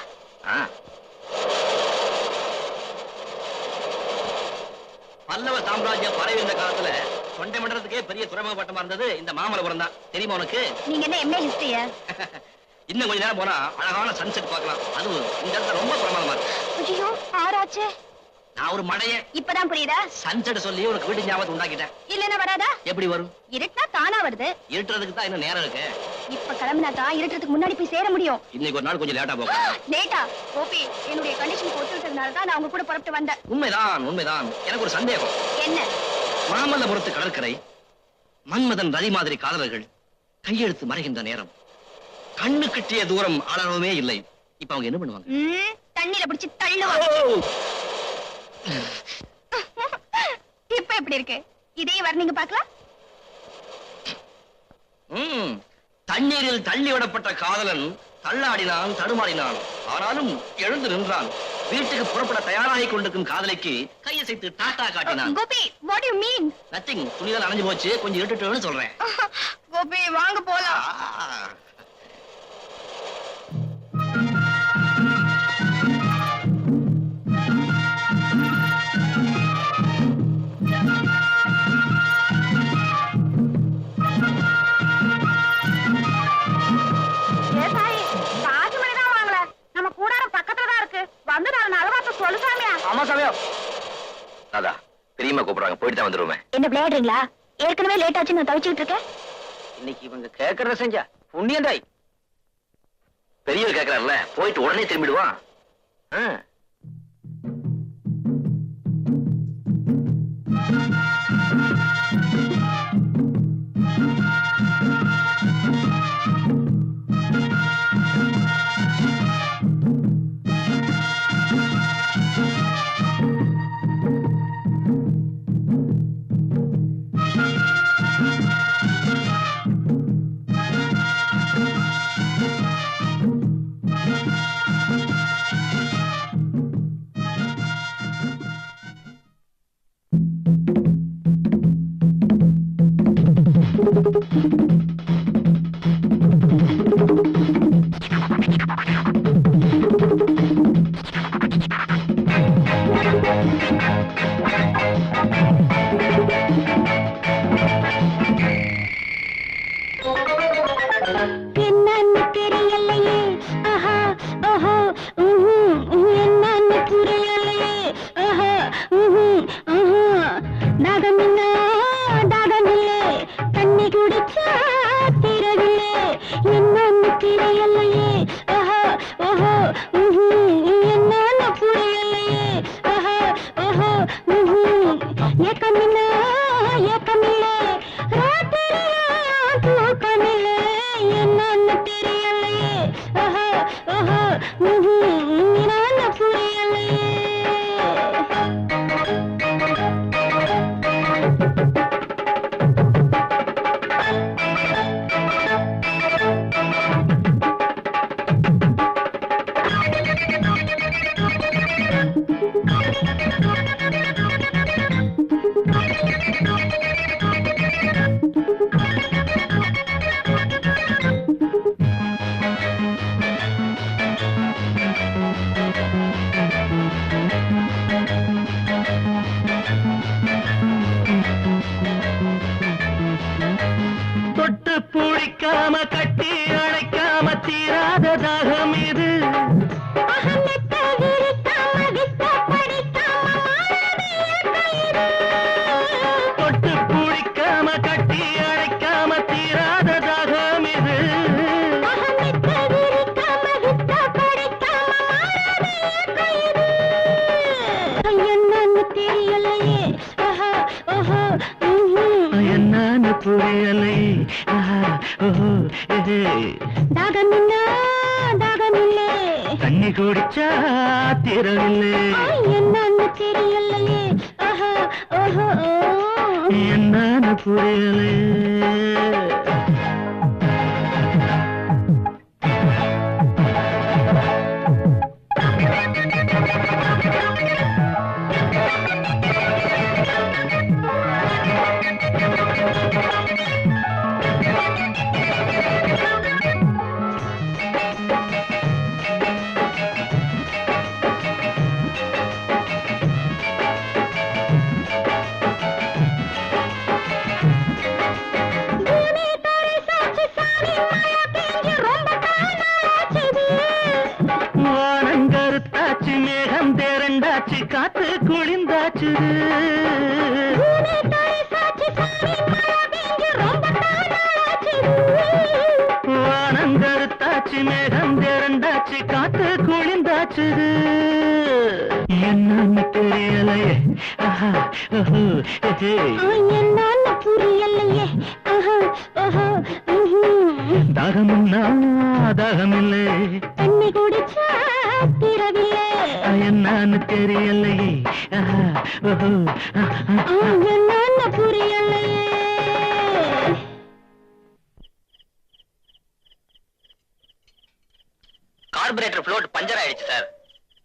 பல்லவ சாம்ராஜ்யம் பரவிருந்த காலத்துல தொண்டை மண்டலத்துக்கே பெரிய துறைமுக பட்டமா இருந்தது இந்த மாமல்லபுரம் தான். தெரியுமா உனக்கு? நீங்க என்ன எம்ஏ ஹிஸ்டரியா? இன்னும் கொஞ்ச நேரம் போனா அழகான சன்செட் பார்க்கலாம். அதுவும் இந்த இடத்துல ரொம்ப பிரமாதமா இருக்கு. ஐயோ, ஆராச்சே. நான் ஒரு மடைய இப்பதான் புரியுதா? சன்செட் சொல்லி உனக்கு வீட்டு ஞாபகத்தை உண்டாக்கிட்டேன். இல்லன்னா வராதா? எப்படி வரும்? இருட்டா தானா வருது. இருட்டுறதுக்கு தான் இன்னும் நேரம் இருக்கு. இப்ப கிளம்பினா தான் இருட்டுறதுக்கு முன்னாடி போய் சேர முடியும். இன்னைக்கு ஒரு நாள் கொஞ்சம் லேட்டா போகும். லேட்டா? கோபி, என்னுடைய கண்டிஷன் ஒத்துக்கிட்டதுனால தான் நான் உங்க கூட புறப்பட்டு வந்தேன். உண்மைதான், உண்மைதான். எனக்கு ஒரு சந்தேகம். என்ன? மாமல்லபுரத்து கடற்கரை, மன்மதன் ரதி மாதிரி காதலர்கள் கையெழுத்து மறைகின்ற நேரம், கண்ணு கிட்டிய தூரம் அளவே இல்லை. இப்ப அவங்க என்ன பண்ணுவாங்க? தண்ணியில பிடிச்சு தள்ளுவாங்க. இப்ப எப்படி இருக்கு? இதே வர்ணிங்க பார்க்கலாம். தண்ணீரில் தள்ளி விடப்பட்ட காதலன் தள்ளாடினான், தடுமாறினான். ஆனாலும் எழுந்து நின்றான். வீட்டுக்கு புறப்பட தயாராகி கொண்டிருக்கும் காதலிக்கு கையசைத்து டாட்டா காட்டினான். Gopi, what do you mean? Nothing. துணிதான் அணைஞ்சு போச்சு, கொஞ்சம் இருட்டுன்னு சொல்றேன். கோபி, வாங்க போலாம். ஆமா சாமியா. ராதா, பெரியம்மா கூப்பிடுறாங்க, போயிட்டு தான் வந்துருவேன். என்ன விளையாடுறீங்களா? ஏற்கனவே லேட் ஆச்சு, நான் தவிச்சுக்கிட்டு இருக்கேன். இன்னைக்கு இவங்க கேட்கறத செஞ்சா புண்ணியந்தாய். பெரியவர் கேட்கறாருல, போயிட்டு உடனே திரும்பிடுவான். என்னன்னு தெரியலையே, ஆஹா, ஓஹோ, என்னன்னு புரியலையே, ஆஹா, ஆஹா. தாகமில்லை, தாகமில்லை, தண்ணி குடிச்சா தீரவில்லை. என்னன்னு தெரியலையே, ஆஹா, ஓஹோ, என்னன்னு புரியலையே, ஆஹா, ஓஹோ, ஏக்கமில்லை, ஏக்கமில்லை, ராத்திரியா தூக்கமில்லை. என்னன்னு தெரியலையே, ஆஹா, ஓஹோ, என்னன்னு புரியலையே. தொட்டு பூழிக்காம கட்டி அணைக்காம தீராத தாகம் இது. தொட்டு பூழிக்காம கட்டி அணைக்காம தீராத தாகம் இது. என்னன்னு தெரியலையே, ஆஹா, ஓஹோ, என்னன்னு புரியலை, ஆஹா, ஓஹோ, தாகமில்லை, தாகமில்லை, தண்ணி குடிச்சா தீரவில்லை. என்னன்னு தெரியலையே, ஆஹா, ஓஹோ, என்னன்னு புரியலை. வானங்கருத்தாச்சு, மேகம் தேரண்டாச்சு, காத்து குளிந்தாச்சு. வானங்கருத்தாச்சு, மேகம் தேரண்டாச்சு, காத்து குளிந்தாச்சு. என்னன்னு தெரியலையே, ஆஹா, ஓஹோ, என்னன்னு புரியலையே, ஆஹா, ஓஹோ, தாகமுன்னா தாகமில்லை, தண்ணி குடிச்சா தீரவில்லை. என்னன்னு தெரியலையே, ஆஹா, ஓஹோ, என்னன்னு புரியலையே. கார்பரேட்டர் ஃப்ளோட் பஞ்சர் ஆயிடுச்சு சார்.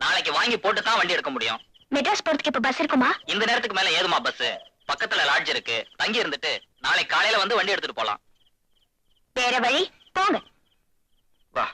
நாளைக்கு வாங்கி போட்டு தான் வண்டி எடுக்க முடியும். மெட்ராஸ் போறதுக்கு இப்ப பஸ் இருக்குமா? இந்த நேரத்துக்கு மேல ஏதுமா பஸ்? பக்கத்துல லாட்ஜ் இருக்கு, தங்கி இருந்துட்டு நாளைக்கு காலையில வந்து வண்டி எடுத்துட்டு போலாம். வேற வழி போங்க. வா.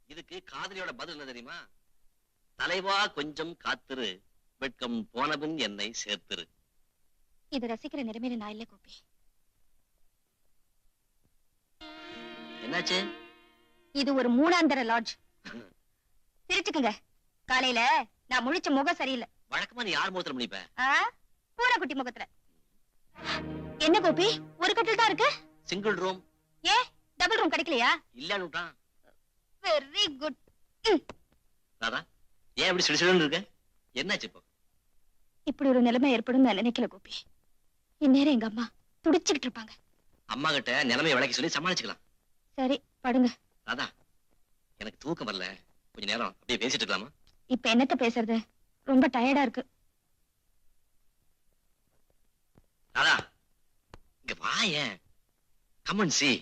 இது இதுக்கு காதலியோட பதில் என்ன தெரியுமா? தலைவா கொஞ்சம் காத்திரு, வெட்கம் போனபின் என்னை சேர்த்திரு. இது ரசிக்கிற நிலைமையில நான் இல்ல கோபி. என்னாச்சு? இது ஒரு மூணாந்தர லாட்ஜ். சிரிச்சுக்குங்க. காலையில நான் முழிச்ச முகம் சரியில்லை. வழக்கமா நீ யார் முகத்துல முடிப்ப? பூனைக்குட்டி முகத்துல. என்ன கோபி, ஒரு கட்டில் தான் இருக்கு? Single room. ஏ, டபுள் ரூம் கிடைக்கலையா? இல்லன்னுட்டான். Very good. ராதா, ஏன் இப்படி சிடுசிடுன்னு இருக்க? என்னாச்சு இப்போ? இப்படி ஒரு நிலைமை ஏற்படும் நான் நினைக்கல கோபி. இந்நேரம் எங்க அம்மா துடிச்சுக்கிட்டு இருப்பாங்க. அம்மா கிட்ட நிலைமையை விளக்கி சொல்லி சமாளிச்சுக்கலாம். சரி, படுங்க. ராதா, எனக்கு தூக்கம் வரல, கொஞ்ச நேரம் அப்படியே பேசிட்டு இருக்கலாமா? இப்ப என்னத்த பேசுறது, ரொம்ப டயர்டா இருக்கு. ராதா, இங்க வாயேன். Come and see.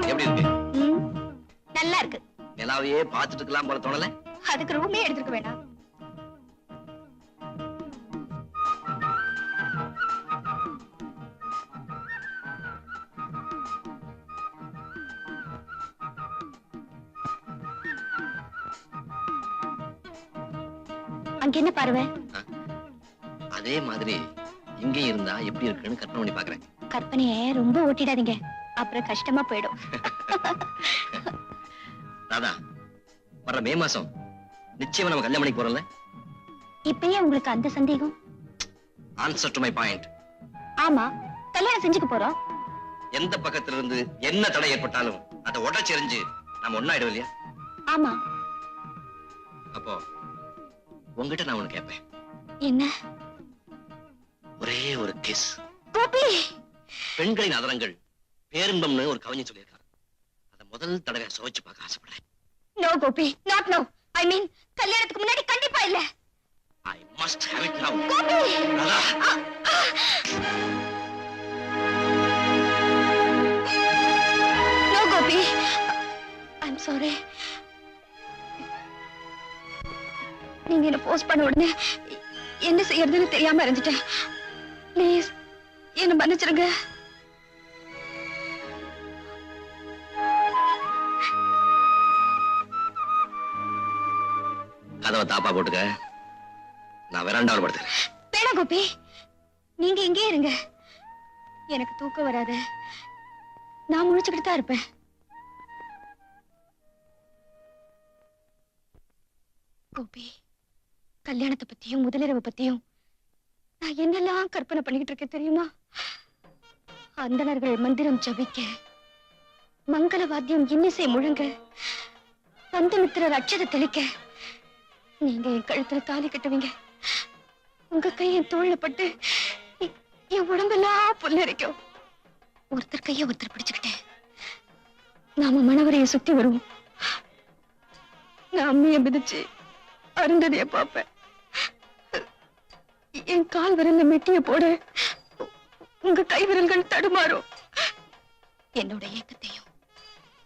எப்படி இருக்கு? நல்லா இருக்கு. நிலாவையே பார்த்துட்டு இருக்கலாம் போல தோணல? அதுக்கு ரூமே எடுத்துக்க வேண்டாம். அங்க என்ன பார்வை? அதே மாதிரி இங்கே இருந்தா எப்படி இருக்குன்னு கற்பனை பண்ணி பாக்குறேன். கற்பனைய ரொம்ப ஓட்டிடாதீங்க, அப்புறம் கஷ்டமா போயிடும். ராதா, வர மே மாசம் நிச்சயமா நம்ம கல்யாணம் பண்ணி போறோம்ல? இப்பயே உங்களுக்கு அந்த சந்தேகம்? Answer to my point. ஆமா, கல்யாணம் செஞ்சுக்க போறோம். எந்த பக்கத்துல இருந்து என்ன தடை ஏற்பட்டாலும் அதை உடச்செறிஞ்சு நம்ம ஒண்ணாயிடும் இல்லையா? ஆமா. அப்போ உங்ககிட்ட நான் ஒண்ணு கேட்பேன். என்ன? ஒரே ஒரு கிஸ். கோபி, பெண்களின் அதரங்கள் பேரின்பம்னு ஒரு கவிஞன் சொல்லியிருக்கான். அதை முதல் தடவை சுவைச்சு பார்க்க ஆசைப்படுறேன். No Gopi, not no. I mean, கல்யாணத்துக்கு முன்னாடி கண்டிப்பா இல்ல. I must have it now. Gopi, Radha, no Gopi. I'm sorry. நீங்க என்ன போஸ்ட் பண்ண உடனே என்ன செய்யறதுன்னு தெரியாம இருந்துட்டேன். ப்ளீஸ் என்ன மன்னிச்சிருங்க. கதவை தாப்பா போட்டுக்க, நான் வெராண்டாவில் படுத்துக்கிறேன். வேணாம் கோபி, நீங்க இங்கே இருங்க. எனக்கு தூக்கம் வராது, நான் முழிச்சுக்கிட்டு தான் இருப்பேன். கோபி, கல்யாணத்தை பத்தியும் முதலிரவு பத்தியும் நான் என்னெல்லாம் கற்பனை பண்ணிக்கிட்டு இருக்கேன் தெரியுமா? அந்தணர்கள் மந்திரம் ஜபிக்க, மங்கள வாத்தியம் இன்னிசை முழங்க, பந்தமித்திரர் அட்சதை தெளிக்க, நீங்க என் கழுத்துல தாலி கட்டுவீங்க. உங்க கை என் தோள்ல பட்டு என் உடம்பெல்லாம் புல்லரிக்கும். ஒருத்தர் கைய ஒருத்தர் பிடிச்சுக்கிட்டேன் நாம மணவரைய சுத்தி வருவோம். நான் அம்மைய மிதிச்சு அருந்ததிய பாப்பேன். என் கால் விரல்ல மெட்டிய போட உங்க கை விரல்கள் தடுமாறும். என்னோட ஏக்கத்தையும்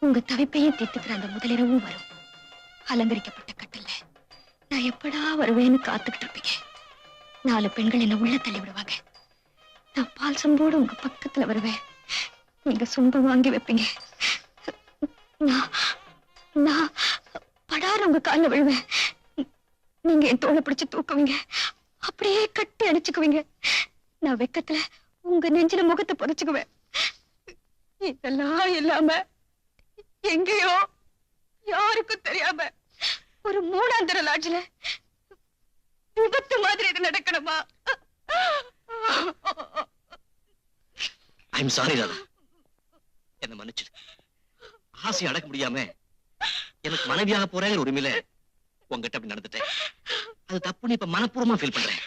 உங்க தவிப்பையும் தீர்த்துக்கிற அந்த முதலிரவும் வரும். அலங்கரிக்கப்பட்ட கட்டில்ல நான் எப்படா வருவேன்னு காத்துக்கிட்டு இருப்பீங்க. 4 பெண்கள் என்ன உள்ள தள்ளி விடுவாங்க. நான் பால் சொம்போடு உங்க பக்கத்துல வருவேன். நீங்க சொம்ப வாங்கி வைப்பீங்க. நான் படார உங்க கால்ல விழுவேன். நீங்க என் தோளை பிடிச்சு தூக்குவீங்க. அப்படியே கட்டி அடிச்சுக்குவீங்க. நான் வெக்கத்துல உங்க நெஞ்சில முகத்தை புதைச்சுக்குவேன். இதெல்லாம் இல்லாம எங்கேயோ யாருக்கும் தெரியாம ஒரு 3ஆந்தர லாட்ஜ்ல விபத்து மாதிரி இது நடக்கணுமா? ஐம் சாரி ராதா, என்ன மன்னிச்சிடு. ஆசை அடக்க முடியாம எனக்கு மனைவியாக போறேங்கிற உரிமையில உங்ககிட்ட அப்படி நடந்துட்டேன். அது தப்புன்னு இப்ப மனப்பூர்வமா ஃபீல் பண்றேன்.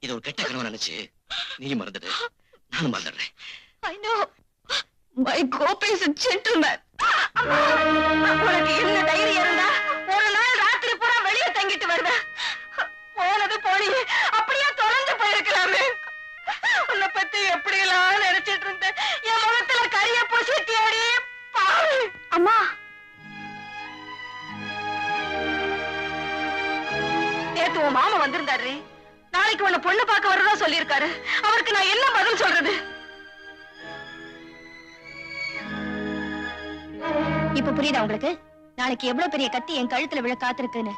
இது ஒரு கெட்ட கனவு நினைச்சு நீ மறந்துடு, நானும் மறந்துடுறேன். I know. My Gopi is a gentleman. உனக்கு என்ன தைரியம் இருந்தா ஒரு நாள் ராத்திரி பூரா வெளியே தங்கிட்டு வருவேன். போனது போனி அப்படியே தொலைஞ்சு போயிருக்கலாமே. உன்னை பத்தி எப்படி எல்லாம் நினைச்சிட்டு இருந்தேன். என் முகத்துல கரிய பூசிட்டியாடி பாவி. அம்மா, நேத்து உன் மாமா வந்திருந்தாரு. நாளைக்கு உன்னை பொண்ணு பார்க்க வரதா சொல்லியிருக்காரு. அவருக்கு நான் என்ன பதில் சொல்றது? இப்ப புரியுதா உங்களுக்கு? நாளைக்கு எவ்வளவு பெரிய கத்தி என் கழுத்துல விழ காத்திருக்குன்னு.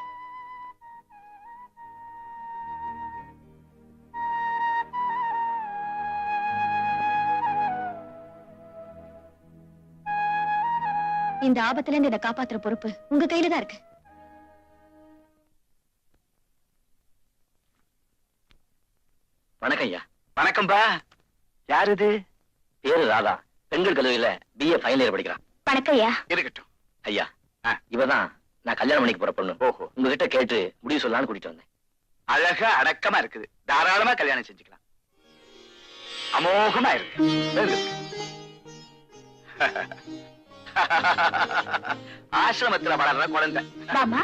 இந்த ஆபத்துல இருந்து இதை காப்பாத்துற பொறுப்பு உங்க கையில தான் இருக்கு. வணக்கம் ஐயா. வணக்கம்பா. யார் இது? பேரு ராதா. பெண்கள் கல்லூரியில BA ஃபைனல் இயர் படிக்கிறான். வணக்கம் ஐயா. இருக்கட்டும். ஐயா, இவதான் நான் கல்யாணம் பண்ணிக்க போற பொண்ணு. ஓஹோ. உங்ககிட்ட கேட்டு முடிவு சொல்லலாம்னு கூட்டிட்டு வந்தேன். அழகா அடக்கமா இருக்குது. தாராளமா கல்யாணம் செஞ்சுக்கலாம். அமோகமா இருக்கு. ஆசிரமத்துல வளர்ற குழந்தை. வாமா.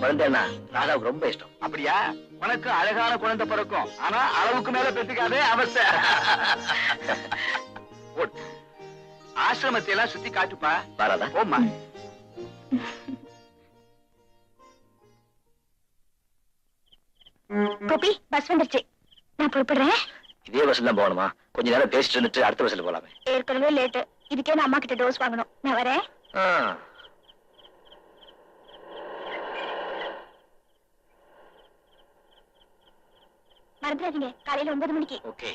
குழந்தைன்னா ராதாவுக்கு ரொம்ப இஷ்டம். அப்படியா? உனக்கு அழகான குழந்தை பிறக்கும். ஆனா அளவுக்கு மேல பெற்றுக்காதே அவசியம். ஆசிரமத்தை எல்லாம் சுத்தி காட்டுப்பா. ராதா ஓமா. கோபி, பஸ் வந்துருச்சு. நான் புறப்படுறேன். இதே பஸ்ல தான் போகணுமா? கொஞ்ச நேரம் பேசிட்டு இருந்துட்டு அடுத்த பஸ்ல போலாமே. ஏற்கனவே லேட்டு. இதுக்கே நான் அம்மா கிட்ட டோஸ் வாங்கணும். நான் வரேன். மறந்துடாதீங்க, காலையில 9 மணிக்கு. ஓகே.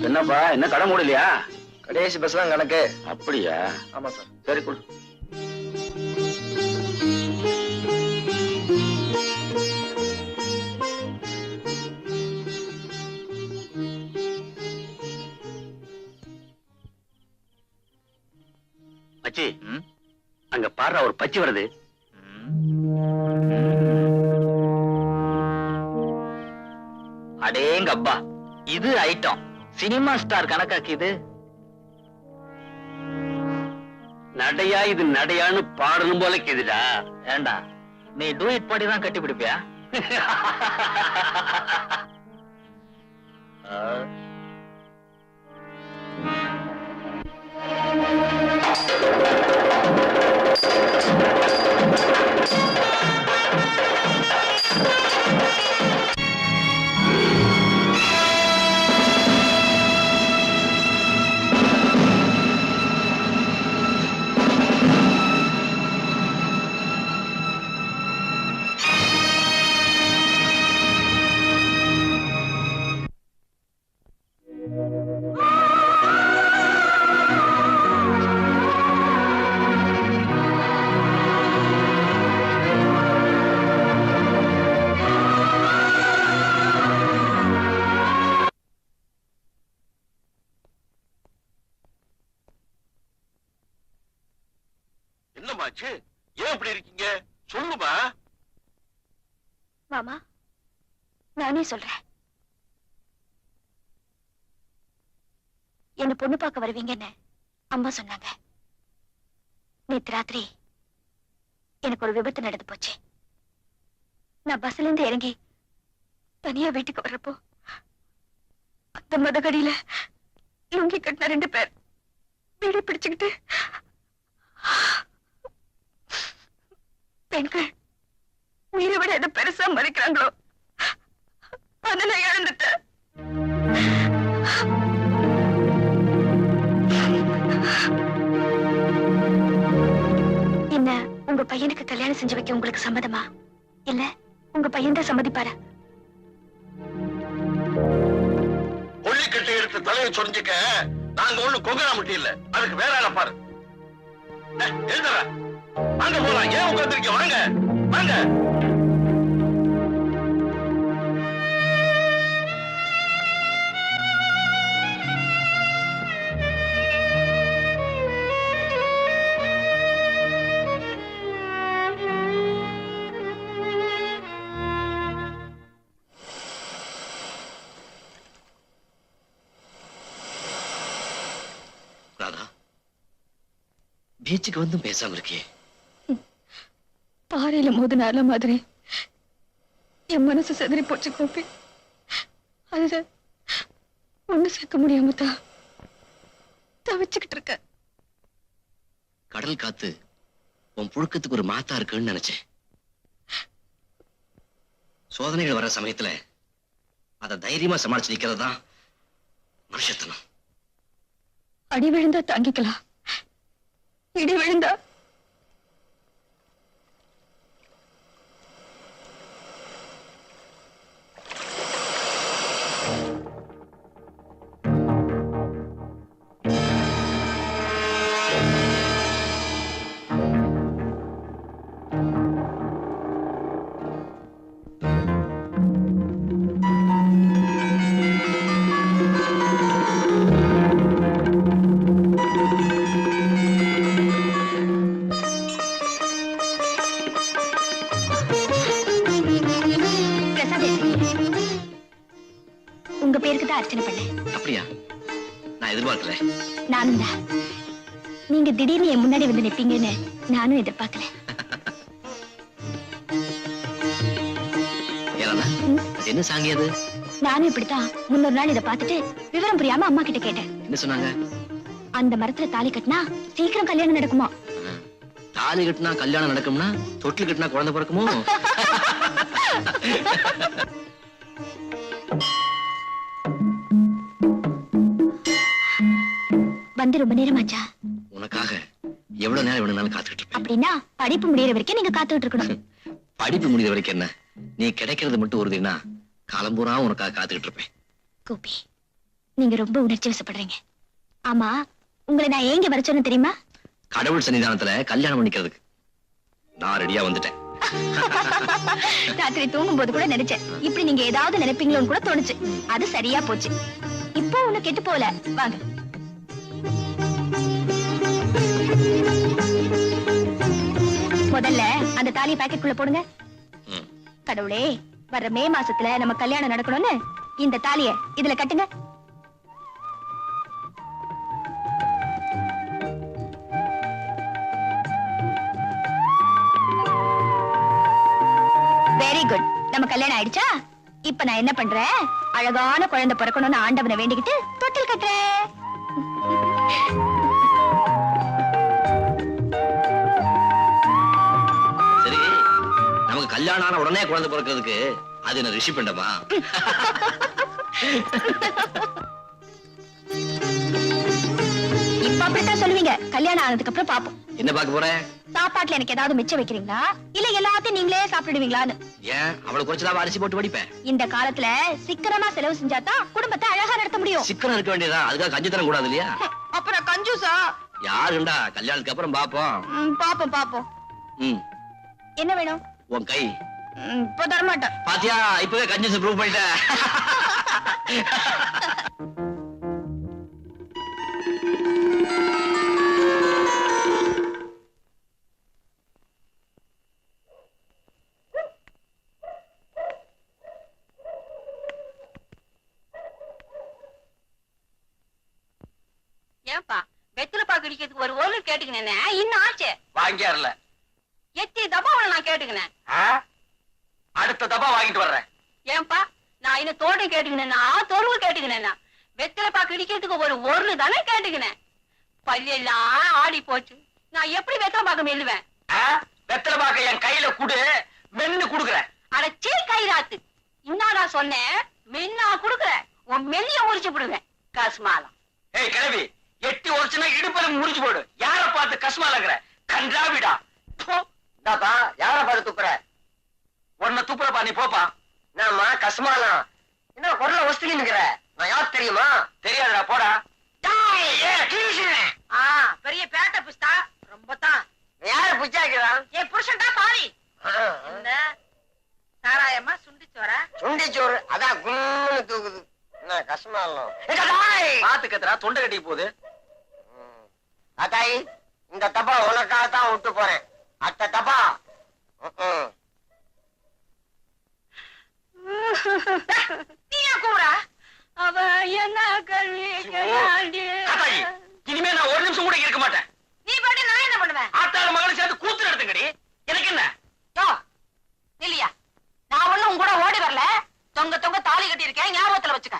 என்னப்பா, என்ன கடை மூடலையா? கடைசி பஸ் தான் கணக்கு. அப்படியா? ஆமா சார். சரி கொடு. மச்சி, அங்க பாரு, ஒரு பச்சி வருது. அடேங்கப்பா, இது ஐட்டம். சினிமா ஸ்டார் கணக்காக்கு இது. நடையா இது நடையான்னு பாடணும் போல கேதுடா. ஏண்டா, நீ டூயிட் பாடி தான் கட்டி பிடிப்பியா? என்னமாச்சு? ஏன் இப்படி இருக்கீங்க? சொல்லுமா. மாமா, நானே சொல்றேன். என்ன பொண்ணு பார்க்க வருவீங்கன்னு அம்மா சொன்னாங்க. நேத்து ராத்திரி எனக்கு ஒரு விபத்து நடந்து போச்சு. நான் பஸ்ல இருந்து இறங்கி தனியா வீட்டுக்கு வர்றப்போ அந்த மதகடியில லுங்கி கட்டின 2 பேர் வீடு பிடிச்சுக்கிட்டு பெண்கள் உயிரை விட எதை பெருசா மதிக்கிறாங்களோ அதை நான் இழந்துட்டேன். என்ன உங்க பையனுக்கு கல்யாணம் செஞ்சு வைக்க உங்களுக்கு சம்மதமா? இல்ல உங்க பையன் தான் சம்மதிப்பாரா? கொள்ளிக்கட்டை எடுத்து தலையை சொரிஞ்சுக்க நாங்க ஒண்ணு கொங்கனா முட்டி இல்ல. அதுக்கு வேற ஆள பாரு. எழுதுற வாங்க போலாம். ஏன் உட்கார்ந்துருக்க? வாங்க வாங்க. பீச்சுக்கு வந்தும் பேசாம இருக்கே. பாறையில மோதின அலை மாதிரி என் மனசு செதறி போச்சு கோபி. அது ஒண்ணு சேர்க்க முடியாம தான் தவிச்சுக்கிட்டு இருக்க. கடல் காத்து உன் புழுக்கத்துக்கு ஒரு மாத்தா இருக்குன்னு நினைச்சேன். சோதனைகள் வர சமயத்துல அத தைரியமா சமாளிச்சு நிக்கிறது தான் மனுஷத்தனம். அடி விழுந்தா தாங்கிக்கலாம், இடி விழுந்தா உங்க பேருக்கு தான் அர்ச்சனை பண்ணேன். அப்படியா? நான் எதிர்பார்க்கல. நானும் தான். நீங்க திடீர்னு என் முன்னாடி வந்து நிப்பீங்கன்னு நானும் எதிர்பார்க்கல. அது என்ன சாங்கி அது? நானும் இப்படித்தான் முன்னொரு நாள் இதை பார்த்துட்டு விவரம் புரியாம அம்மா கிட்ட கேட்டேன். என்ன சொன்னாங்க? அந்த மரத்துல தாலி கட்டினா சீக்கிரம் கல்யாணம் நடக்குமா? தாலி கட்டினா கல்யாணம் நடக்கும்னா தொட்டில் கட்டினா குழந்தை பிறக்குமோ? வந்து ரொம்ப நேரமாச்சா? உனக்காக எவ்வளவு நேரம் வேணும்னாலும் காத்துக்கிட்டு இருப்பேன். அப்படின்னா படிப்பு முடியற வரைக்கும் நீங்க காத்துக்கிட்டு இருக்கணும். படிப்பு முடிந்த வரைக்கும் என்ன, நீ கிடைக்கிறது மட்டும் உறுதினா காலம்பூரா உனக்காக காத்துக்கிட்டு இருப்பேன். கோபி, நீங்க ரொம்ப உணர்ச்சி வசப்படுறீங்க. ஆமா, உங்களை நான் ஏங்க வர சொன்னேன் தெரியுமா? கடவுள் சன்னிதானத்துல கல்யாணம் பண்ணிக்கிறதுக்கு நான் ரெடியா வந்துட்டேன். ராத்திரி தூங்கும் போது கூட நினைச்சேன் இப்படி நீங்க ஏதாவது நினைப்பீங்களோன்னு கூட தோணுச்சு. அது சரியா போச்சு. இப்போ ஒண்ணு கெட்டு போல. வாங்க. முதல்ல அந்த தாலி பாக்கெட்டுக்குள்ள போடுங்க. கடவுளே, வர்ற மே மாசத்துல நம்ம கல்யாணம் நடக்கணும்னு இந்த தாலிய இதுல கட்டுங்க. Very good. நம்ம கல்யாணம் ஆயிடுச்சா? இப்ப நான் என்ன பண்றேன், அழகான குழந்தை பிறக்கணும்னு ஆண்டவனை வேண்டிக்கிட்டு தொட்டில் கட்டுறேன். சரி, நமக்கு கல்யாணம் ஆன உடனே குழந்தை பிறக்கிறதுக்கு அது என்ன ரிஷி பண்டமா? இப்ப அப்படித்தான் சொல்லுவீங்க. கல்யாணம் ஆனதுக்கு அப்புறம் பாப்போம். என்ன பார்க்க போற? சாப்பாட்டுல எனக்கு ஏதாவது மிச்சம் வைக்கிறீங்களா, இல்ல எல்லாத்தையும் நீங்களே சாப்பிடுவீங்களான்னு. ஏன் அவளை குறைச்சதா அரிசி போட்டு வடிப்பேன். இந்த காலத்துல சிக்கனமா செலவு செஞ்சாதான் குடும்பத்தை அழகா நடத்த முடியும். சிக்கனம் இருக்க வேண்டியதா, அதுக்காக கஞ்சி தரம் கூடாது இல்லையா? அப்புறம் கஞ்சூசா? யாருண்டா, கல்யாணத்துக்கு அப்புறம் பாப்போம். பாப்போம் பாப்போம். என்ன வேணும்? உன் கை. இப்போ தரமாட்டேன். பாத்தியா, இப்பவே கஞ்சூஸ் ப்ரூவ் பண்ணிட்ட. ஏன்பா வெத்தில பாக்கு அடிக்கிறதுக்கு ஒரு ஓலு கேட்டுக்கினேன், இன்னும் ஆச்சு வாங்கியாருல. எத்தி தபாவளை நான் கேட்டுக்கினேன். அடுத்த தபா வாங்கிட்டு வர்றேன். ஏன்பா நான் இன்னும் தோட்டம் கேட்டுக்கினேன்னா தொருவு கேட்டுக்கினேன்னா வெத்தில பாக்கு அடிக்கிறதுக்கு ஒரு ஒருன்னு தானே கேட்டுக்கினேன். பல்லெல்லாம் ஆடி போச்சு. நான் எப்படி வெத்தலை பாக்க மெல்லுவேன்? வெத்தலை பாக்க என் கையில குடு, மென்னு குடுக்குறேன். அடச்சே கைராத்து, இன்னும் நான் சொன்னேன் மென்னா குடுக்குறேன். உன் மெல்லிய முறிச்சு விடுவேன் கஸ்மாலம். ஏய் கிழவி, எட்டி ஒருச்சுனா இடுப்பல முடிச்சு போடு. யார பார்த்து கஸ்மாலங்கற கன்றாவிடா. தாத்தா, யார பார்த்து துப்புற? உன்னை துப்புறப்பா, நீ போப்பா. நாம கஸ்மாலம் என்ன குரல வஸ்திலின்னுங்கற? நான் யார் தெரியுமா? தெரியாதுடா, போடா. பெரிய பேட்ட புஸ்தா ரொம்ப தான். யார புச்சாக்கிறான்? என் புருஷன் தான் பாரி. என்ன சாராயமா சுண்டிச்சோரா? சுண்டிச்சோறு அதான் குன்னு தூக்குது. என்ன கஸ்மாலம்? பாத்து கத்துறா, தொண்டை கட்டி போகுது. அதாய், இந்த தப்பா உனக்காக தான் விட்டு போறேன். அத்த தப்பா நீயா கூடா? அவ என்ன கல்வி இனிமே நான் ஒரு நிமிஷம் கூட இருக்க மாட்டேன். நீ பாட்டு நான் என்ன தொங்க தொங்க தாலி கட்டி இருக்கேன், ஞாபகத்துல வச்சுக்க.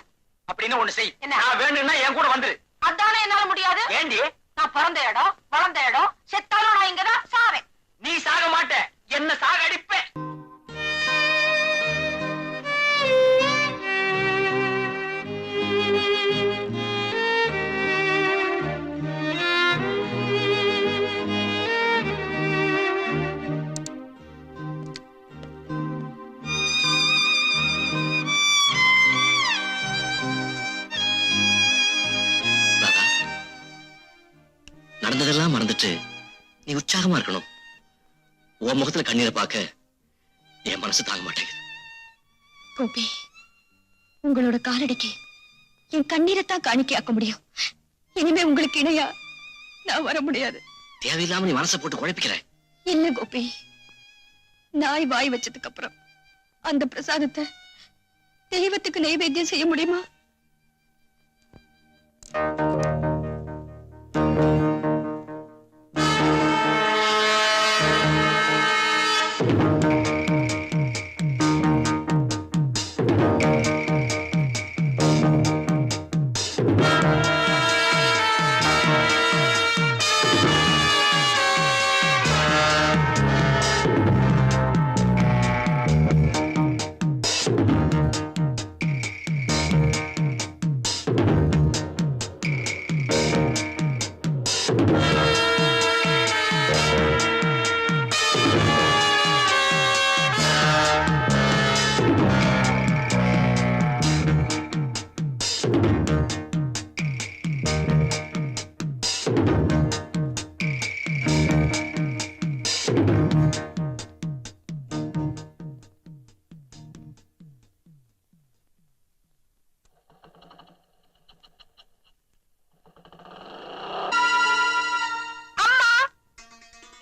அப்படின்னு ஒண்ணு செய். என்ன? நான் வேணும்னா என் கூட வந்துரு. அதானே என்னால முடியாது. ஏண்டி? நான் பிறந்த இடம், வளர்ந்த இடம், செத்தாலும் நான் இங்கதான் சாவேன். நீ சாக மாட்ட, என்ன சாக அடிப்ப. ராதா, நடந்ததெல்லாம் மறந்துட்டு நீ உற்சாகமா இருக்கணும். உன் முகத்துல கண்ணீரை பார்க்க என் மனசு தாங்க மாட்டேங்குது. கோபி, உங்களோட காலடிக்கு என் கண்ணீரைத்தான் காணிக்கையாக்க முடியும். இனிமே உங்களுக்கு இணையா நான் வர முடியாது. தேவையில்லாம நீ மனசை போட்டு குழப்பிக்கிற. இல்ல கோபி, நாய் வாய் வச்சதுக்கு அப்புறம் அந்த பிரசாதத்தை தெய்வத்துக்கு நைவேத்தியம் செய்ய முடியுமா?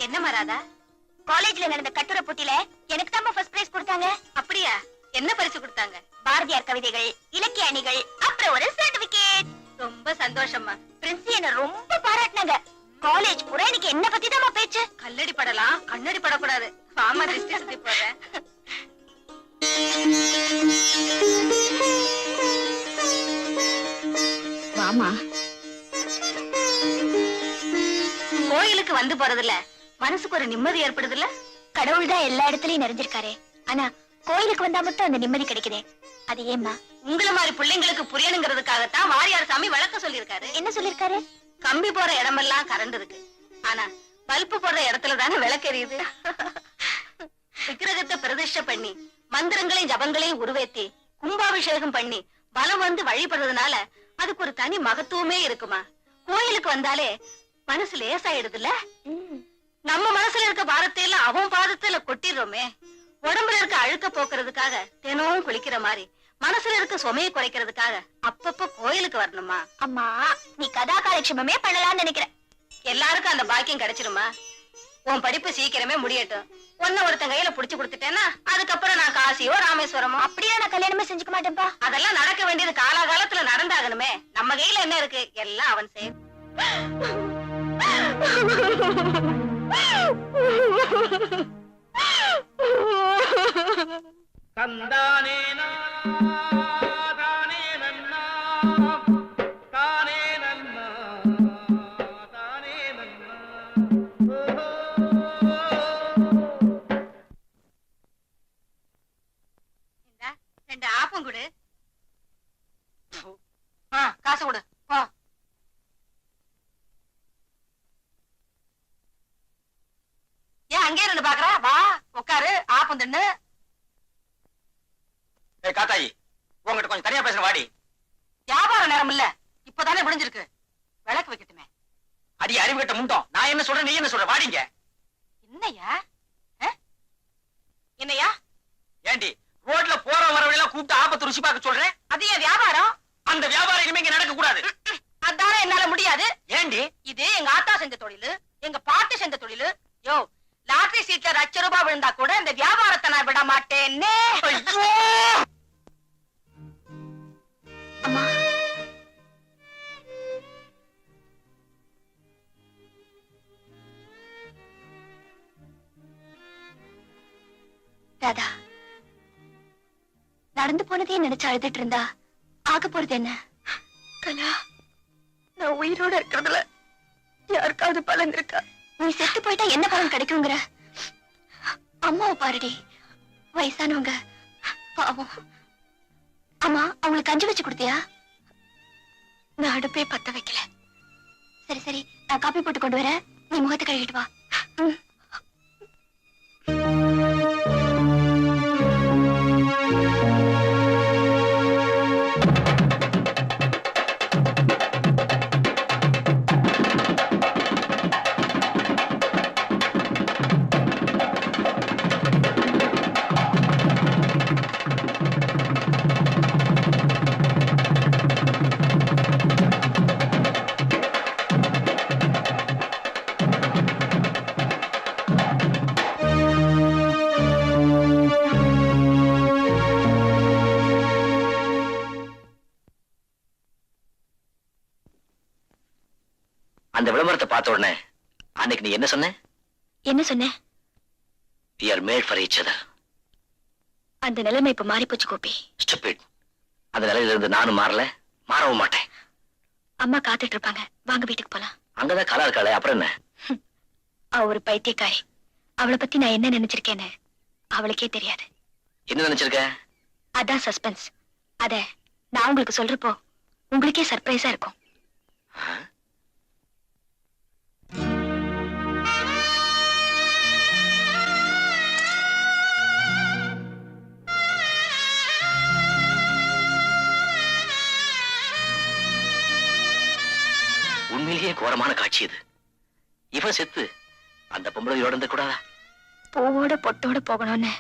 என்னம்மா ராதா? காலேஜ்ல நடந்த கட்டுரை போட்டியில எனக்கு தான் ஃபர்ஸ்ட் பிரைஸ் கொடுத்தாங்க. அப்படியா? என்ன பரிசு கொடுத்தாங்க? பாரதியார் கவிதைகள், இலக்கிய அணிகள், அப்புறம் ஒரு சர்டிபிகேட். ரொம்ப சந்தோஷம்மா. பிரின்சி என்ன ரொம்ப பாராட்டினாங்க. காலேஜ் பூரா எனக்கு என்ன பத்தி தான் பேச்சு. கல்லடி படலாம், கண்ணடி படக்கூடாது. வாமா, திருஷ்டி சுத்தி போறேன். வாமா. கோயிலுக்கு வந்து போறதுல மனசுக்கு ஒரு நிம்மதி ஏற்படுதுல்ல? கடவுள் தான் எல்லா இடத்துலயும் நிறைஞ்சிருக்காரு. ஆனா கோயிலுக்கு வந்தா மட்டும் அந்த நிம்மதி கிடைக்குதே, அது ஏம்மா? உங்கள மாதிரி பிள்ளைங்களுக்கு புரியணுங்கிறதுக்காகத்தான் வாரியார் சாமி விளக்கம் சொல்லியிருக்காரு. என்ன சொல்லிருக்காரு? கம்பி போற இடமெல்லாம் கரண்ட் இருக்கு, ஆனா பல்பு போடுற இடத்துல தானே விளக்கு எரியுது. விக்கிரகத்தை பிரதிஷ்டை பண்ணி மந்திரங்களையும் ஜபங்களையும் உருவேத்தி கும்பாபிஷேகம் பண்ணி பலம் வந்து வழிபடுறதுனால அதுக்கு ஒரு தனி மகத்துவமே இருக்குமா. கோயிலுக்கு வந்தாலே மனசு லேசாயிடுதுல்ல. நம்ம மனசுல இருக்க பாரத்தை எல்லாம் அவன் பாதத்துல கொட்டிடுறோமே. உடம்புல இருக்க அழுக்க போக்குறதுக்காக தினமும் குளிக்கிற மாதிரி மனசுல இருக்க சுமையை குறைக்கிறதுக்காக அப்பப்ப கோயிலுக்கு வரணுமா? அம்மா, நீ கதா காலட்சேபமே பண்ணலாம்னு நினைக்கிறேன். எல்லாருக்கும் அந்த பாக்கியம் கிடைச்சிருமா? உன் படிப்பு சீக்கிரமே முடியட்டும். ஒன்ன ஒருத்தன் கையில புடிச்சு கொடுத்துட்டேன்னா அதுக்கப்புறம் நான் காசியோ ராமேஸ்வரமோ அப்படியே நான் கல்யாணமே செஞ்சுக்க மாட்டேன்ப்பா. அதெல்லாம் நடக்க வேண்டியது காலாகாலத்துல நடந்தாகணுமே. நம்ம கையில என்ன இருக்கு? எல்லாம் அவன் செயல். தந்தானே தானே நன்னா தானே நன்னா தானே நன்னா. இந்தா, 2 ஆப்பம் கொடு. காசு கொடு. போ. ஏன் அங்கே இருந்து பாக்குற? வா உட்காரு, ஆப்பம் தின்னு. காத்தாயி, உங்ககிட்ட கொஞ்சம் தனியா பேசுற வாடி. வியாபார நேரம் இல்ல, இப்பதானே முடிஞ்சிருக்கு. விளக்கு வைக்கட்டுமே. அடி அறிவு கிட்ட முண்டோம். நான் என்ன சொல்றேன், நீ என்ன சொல்ற? வாடிங்க. என்னையா? என்னையா? ஏண்டி ரோட்ல போற வரவெல்லாம் கூப்பிட்டு ஆபத்து ருசி பார்க்க சொல்றேன்? அது ஏன் வியாபாரம்? அந்த வியாபாரம் இனிமே இங்க நடக்க கூடாது. அதானே என்னால முடியாது. ஏண்டி? இது எங்க ஆத்தா செஞ்ச தொழிலு, எங்க பாட்டி செஞ்ச தொழிலு. யோ, லாட்டரி சீட்ல ₹1,00,000 விழுந்தா கூட இந்த வியாபாரத்தை நான் விட மாட்டேன்னே. ஐயோ! அம்மா, ராதா, நடந்து போனதே நினைச்சு அழுதுட்டு இருந்தா ஆக போறது என்ன? கலா, நான் உயிரோட இருக்கிறதுல யாருக்காவது பலன் இருக்கா? நீ செத்து போயிட்டா என்ன பலன் கிடைக்குங்கிற? அம்மாவை பாருடி, வயசானவங்க பாவம். அம்மா, அவங்களுக்கு கஞ்சி வச்சு கொடுத்தியா? நான் அடுப்பே பத்த வைக்கல. சரி சரி, நான் காப்பி போட்டு கொண்டு வரேன், நீ முகத்தை கழுவிட்டு வா. அந்த விளம்பரத்தை பார்த்த உடனே அன்னைக்கு நீ என்ன சொன்ன? என்ன சொன்ன? We are made for each other. அந்த நிலைமை இப்ப மாறி போச்சு கோபி. Stupid. அந்த நிலையில இருந்து நானும் மாறல, மாறவும் மாட்டேன். அம்மா காத்துட்டு இருப்பாங்க, வாங்க வீட்டுக்கு போலாம். அங்கதான் கலா இருக்காளே, அப்புறம் என்ன? அவ ஒரு பைத்தியக்காரி. அவளை பத்தி நான் என்ன நினைச்சிருக்கேன்னு அவளுக்கே தெரியாது. என்ன நினைச்சிருக்க? அதான் சஸ்பென்ஸ். அத நான் உங்களுக்கு சொல்றப்போ உங்களுக்கே சர்ப்ரைஸா இருக்கும். உண்மையிலேயே கோரமான காட்சி இது. இவன் செத்து அந்த பொம்பளையோட இருந்த கூடாதா? பூவோட பொட்டோட போகணும்னு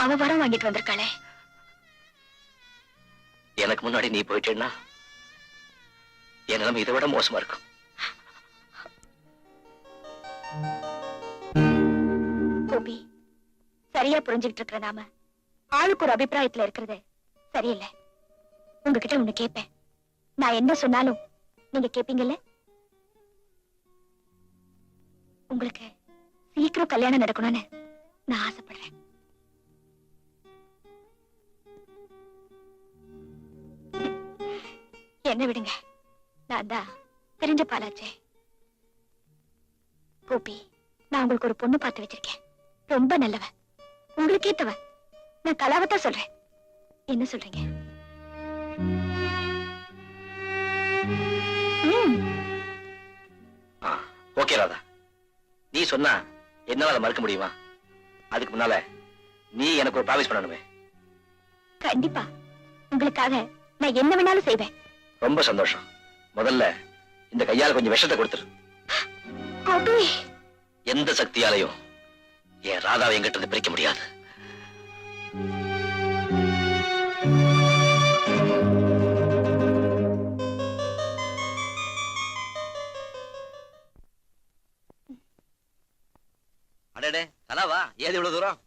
அவ வரம் வாங்கிட்டு வந்திருக்காளே. எனக்கு முன்னாடி நீ போயிட்டேன்னா என் நிலைமை இதை விட மோசமா இருக்கும். கோபி, சரியா புரிஞ்சுக்கிட்டு இருக்கிற நாம ஆளுக்கு ஒரு அபிப்பிராயத்துல இருக்கிறது சரியில்லை. உங்ககிட்ட ஒண்ணு கேட்பேன், நான் என்ன சொன்னாலும் நீங்க கேப்பீங்கல்ல? உங்களுக்கு சீக்கிரம் கல்யாணம் நடக்கணும்னு நான் ஆசைப்படுறேன். என்ன விடுங்க, நான் தான் தெரிஞ்ச பாலாச்சே. கோபி, நான் உங்களுக்கு ஒரு பொண்ணு பார்த்து வச்சிருக்கேன். ரொம்ப நல்லவ, உங்களுக்கு ஏத்தவ. நான் கலாவத்தான் சொல்றேன். என்ன சொல்றீங்க? ஓகே ராதா, நீ சொன்னா என்னால மறுக்க முடியுமா? அதுக்கு முன்னால நீ எனக்கு ஒரு ப்ராமிஸ் பண்ணணுமே. கண்டிப்பா, உங்களுக்காக நான் என்ன வேணாலும் செய்வேன். ரொம்ப சந்தோஷம். முதல்ல இந்த கையால கொஞ்சம் விஷத்தை கொடுத்துரு. கோபி, எந்த சக்தியாலையும் என் ராதாவை என்கிட்ட இருந்து பிரிக்க முடியாது. அடடே, கலாவா, ஏது இவ்வளவு தூரம்?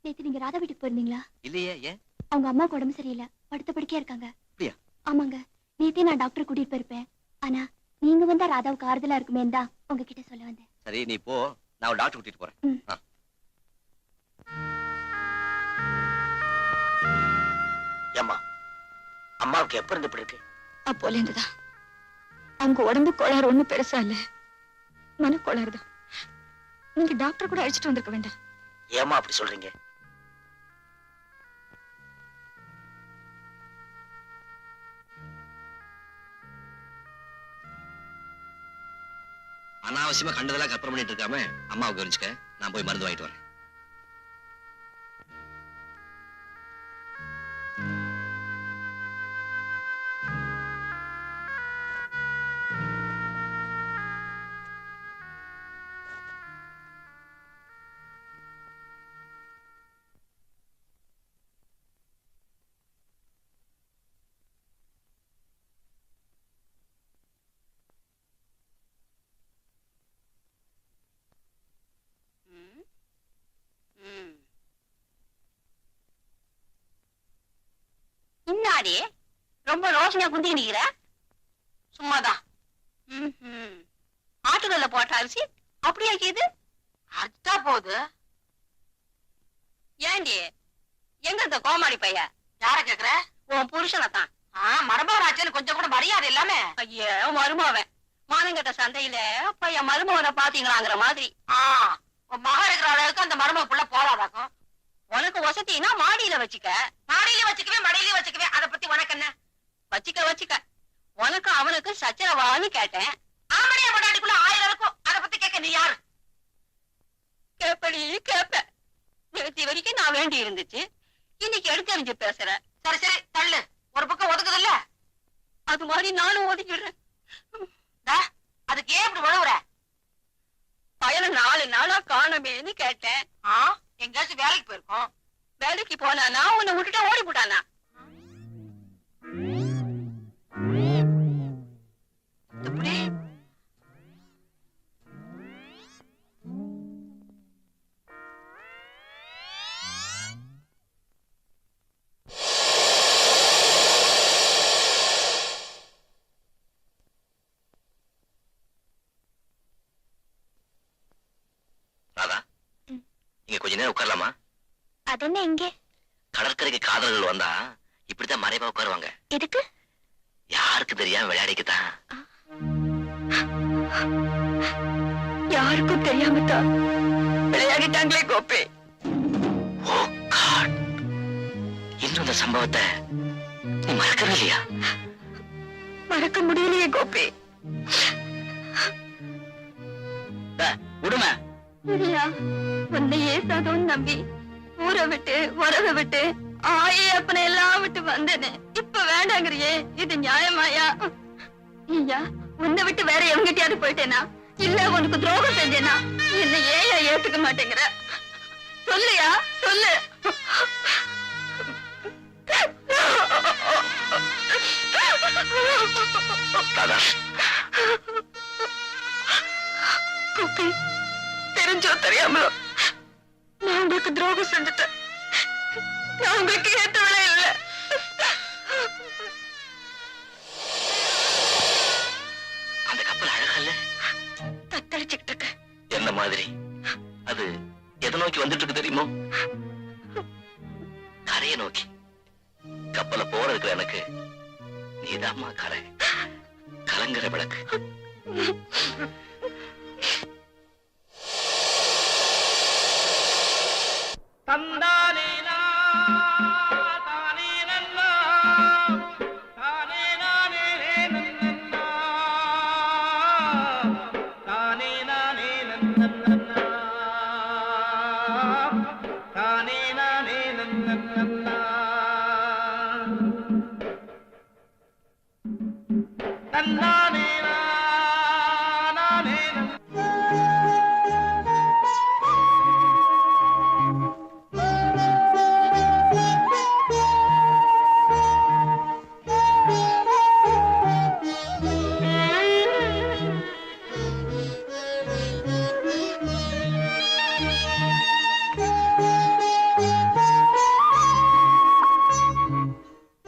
நேத்து நீங்க ராதா வீட்டுக்கு போயிருந்தீங்களா? இல்லையே, ஏன்? அவங்க அம்மாவுக்கு உடம்பு சரியில்லை, படுத்த படுக்கையா இருக்காங்க. அப்படியா? ஆமாங்க, நேத்தே நான் டாக்டர் கூட்டிட்டு போயிருப்பேன். ஆனா நீங்க வந்தா ராதாவுக்கு ஆறுதலா இருக்குமே தான் உங்ககிட்ட சொல்ல வந்தேன். சரி, நீ போ, நான் ஒரு டாக்டர் கூட்டிட்டு போறேன். ம். ஏம்மா, அம்மாவுக்கு எப்ப இருந்து இப்படி இருக்கு? அப்போல இருந்துதான். அவங்க உடம்பு கோளாறு ஒண்ணும் பெருசா இல்ல, மன கோளாறு தான். நீங்க டாக்டர் கூட அழைச்சிட்டு வந்திருக்க வேண்டாம். ஏம்மா அப்படி சொல்றீங்க? அனாவசியமா கண்டதெல்லாம் கற்பனை பண்ணிட்டு இருக்காம அம்மாவுக்கு கவனிச்சுக்க. நான் போய் மருந்து வாங்கிட்டு வரேன். இன்னாடி ரொம்ப ரோஷனியா குந்தி நிக்கிற? சும்மாதான். ஆட்டுதல்ல போட்ட அரிசி அப்படியே இது அறுத்தா போகுது. ஏண்டி எங்க இந்த கோமாளி பைய? யார கேக்குற? உன் புருஷனை தான். மருமகனாச்சேன்னு கொஞ்சம் கூட மரியாதை இல்லாம. ஐயா மருமவன் மானங்கட்ட சந்தையில பையன் மருமகனை பாத்தீங்களாங்கிற மாதிரி. உன் மகன் இருக்கிற அளவுக்கு அந்த மருமக புள்ள போறாதாக்கும். உனக்கு வசதினா மாடியில வச்சுக்க. மாடியில வச்சுக்கவே மடியில வச்சுக்கவே, அத பத்தி உனக்கு என்ன? வச்சுக்க உனக்கு அவனுக்கு சச்சரவான்னு கேட்டேன். ஆமடியா பொண்டாட்டிக்குள்ள 1000 இருக்கும், அத பத்தி கேட்க நீ யாரு? கேப்படி கேப்ப. நேத்தி வரைக்கும் நான் வேண்டி இருந்துச்சு, இன்னைக்கு எடுத்தறிஞ்சு பேசுற. சரி சரி தள்ளு, ஒரு பக்கம் ஒதுக்குது இல்ல, அது மாதிரி நானும் ஒதுக்கிடுறேன். அதுக்கு ஏன் இப்படி உழவுற? பயணம் 4 நாளா காணமேன்னு கேட்டேன். எங்கேயாச்சும் வேலைக்கு போயிருக்கோம். வேலைக்கு போனானா உன்னை விட்டுட்டா ஓடி போட்டானா? எப்படி? ராதா, இங்க கொஞ்ச நேரம் உட்காரலாமா? அது என்ன இங்க? கடற்கரைக்கு காதலர்கள் வந்தா இப்படித்தான் மறைவா உட்காருவாங்க. எதுக்கு? யாருக்கு தெரியாம விளையாடிக்கத்தான். யாருக்கும் தெரியாம தான் விளையாடிட்டாங்களே கோபி. ஓ காட், இன்னும் இந்த சம்பவத்தை நீ மறக்கவே இல்லையா? மறக்க முடியலையே கோபி. விடுமா? இல்லையா, உன்னை ஏசாதோன்னு நம்பி ஊரை விட்டு உறவை விட்டு அப்பனை எல்லாம் விட்டு வந்தேனே, இப்ப வேண்டாங்கிறியே, இது நியாயமாயா? ஐயா, உன்னை விட்டு வேற எவங்கிட்டயாவது போயிட்டேனா, இல்ல உனக்கு துரோகம் செஞ்சேனா? என்ன ஏன் ஏத்துக்க மாட்டேங்கிற? சொல்லுயா சொல்லு. கோபி, தெரிஞ்சோ தெரியாமலோ நான் உங்களுக்கு துரோகம் செஞ்சுட்டேன். நான் உங்களுக்கு ஏத்தவளே இல்ல. அந்த கப்பல் அழகல்ல, தத்தளிச்சுக்கிட்டு இருக்க. என்ன மாதிரி? அது எதை நோக்கி வந்துட்டு இருக்கு தெரியுமோ? கரையை நோக்கி. கப்பல போறதுக்கு எனக்கு நீதாம்மா கரை, கலங்கர விளக்கு.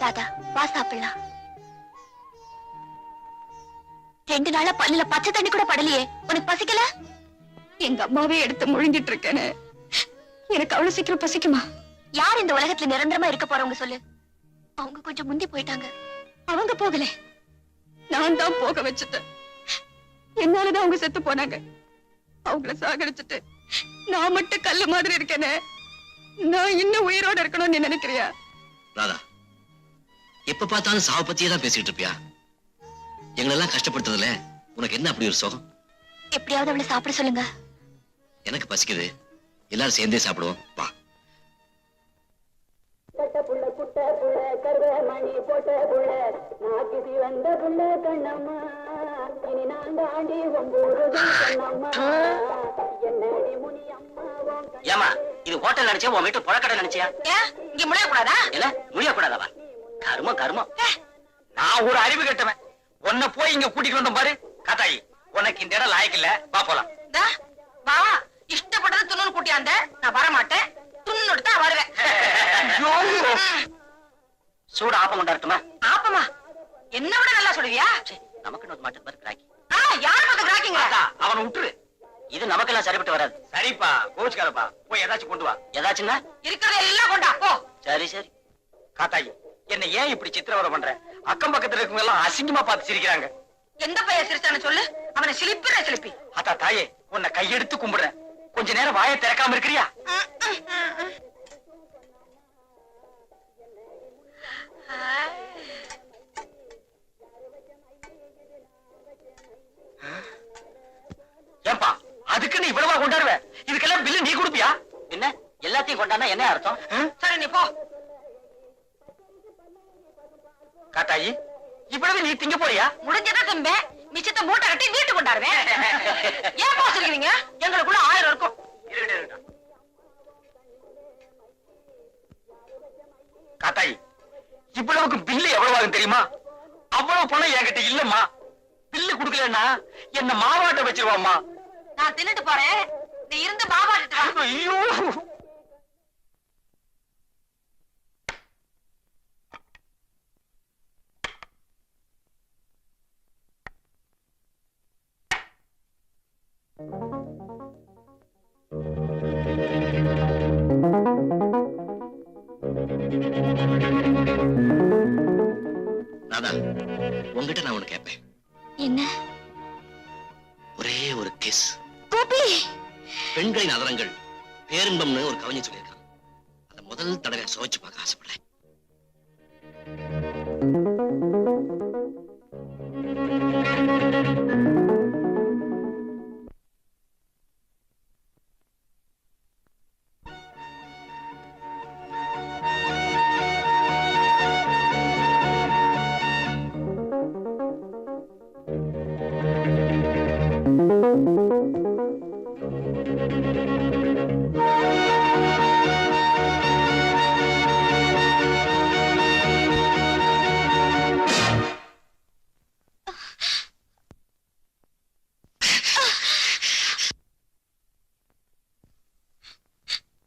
தாதா, வா சாப்பிடலாம். 2 நாளா பல்லுல பச்சை தண்ணி கூட படலையே, உனக்கு பசிக்கல? எங்க அம்மாவே எடுத்து முழுங்கிட்டு இருக்கேன்னு, எனக்கு அவ்வளவு சீக்கிரம் பசிக்குமா? யார் இந்த உலகத்துல நிரந்தரமா இருக்க போறவங்க சொல்லு? அவங்க கொஞ்சம் முந்தி போயிட்டாங்க. அவங்க போகல, நான் தான் போக வச்சுட்டேன். என்னாலதான் அவங்க செத்து போனாங்க. அவங்கள சாகடிச்சுட்டு நான் மட்டும் கல்லு மாதிரி இருக்கேனே, நான் இன்னும் உயிரோட இருக்கணும்னு நீ நினைக்கிறியா? ராதா, எப்ப பார்த்தாலும் சாவ பத்தியே தான் பேசிட்டு இருப்பியா? எங்களெல்லாம் கஷ்டப்படுத்துறதுல உனக்கு என்ன அப்படி ஒரு சுகம்? எப்படியாவது அவளை சாப்பிட சொல்லுங்க. எனக்கு பசிக்குது, எல்லாரும் சேர்ந்தே சாப்பிடுவோம், வா. ஏமா, இது ஹோட்டல் நினைச்சா உன் வீட்டு புழக்கடை நினைச்சியா? இங்க முடிய கூடாதா? இல்ல முடிய கூடாதா? கருமம் கருமம். நான் ஒரு அறிவு கட்டவன், உன்னை போய் இங்க கூட்டிட்டு வந்தோம் பாரு. காத்தாயி, உனக்கு இந்த இடம் லாயக்கு இல்ல, வா போலாம். வா, இஷ்டப்பட்டது துண்ணு கூட்டியாந்த, நான் வர மாட்டேன். துண்ணு எடுத்தா வருவேன். சூடு ஆப்பம் கொண்டாடட்டுமா? ஆப்பமா? என்ன விட நல்லா சொல்லுவியா? நமக்கு மட்டும் பாரு கிராக்கி. யார் பக்கம் கிராக்கிங்க? அவனை விட்டுரு, இது நமக்கெல்லாம் சரிப்பட்டு வராது. சரிப்பா, கோச்சுக்காரப்பா, போய் ஏதாச்சும் கொண்டு வா. ஏதாச்சுன்னா இருக்கிறத எல்லாம் கொண்டா போ. சரி சரி. காத்தாயி, என்ன ஏன் இப்படி சித்திரவதை பண்ற? அக்கம் பக்கத்துல இருக்கவங்க எல்லாம் அசிங்கமா பார்த்து சிரிக்கிறாங்க. எந்த பையன் சிரிச்சான்னு சொல்லு, அவனை சிலிப்பி. அத்தா தாயே, உன்னை கையெடுத்து கும்பிடுறேன். கொஞ்ச நேரம் வாயை திறக்காம இருக்கிறியா? ஏன்பா, அதுக்கு நீ இவ்வளவா கொண்டாடுவ? இதுக்கெல்லாம் பில்லு நீ கொடுப்பியா? என்ன எல்லாத்தையும் கொண்டானா என்ன அர்த்தம்? சரி நீ போ. காத்தாயி, இவ்வளவு நீ திங்க போறியா? முடிஞ்சதா தும்ப, மிச்சத்தை மூட்டை கட்டி வீட்டு கொண்டாடுவேன். ஏன் போசிருக்கீங்க? எங்களுக்குள்ள 1000 இருக்கும். காத்தாயி, இவ்வளவுக்கு பில்லு எவ்வளவு ஆகும் தெரியுமா? அவ்வளவு பணம் என்கிட்ட இல்லம்மா. பில்லு குடுக்கலன்னா என்ன மாவாட்ட வச்சிருவாம்மா. நான் தின்னுட்டு போறேன், நீ இருந்து மாவாட்டிட்டு வா. ஐயோ, ராதா, உங்ககிட்ட நான் ஒண்ணு கேட்பேன். என்ன? ஒரே ஒரு கிஸ். கோபி, பெண்களின் அதரங்கள் பேரின்பம்னு ஒரு கவிஞன் சொல்லியிருக்கான். அதை முதல் தடவை சுவைச்சு பார்க்க ஆசைப்படுறேன்.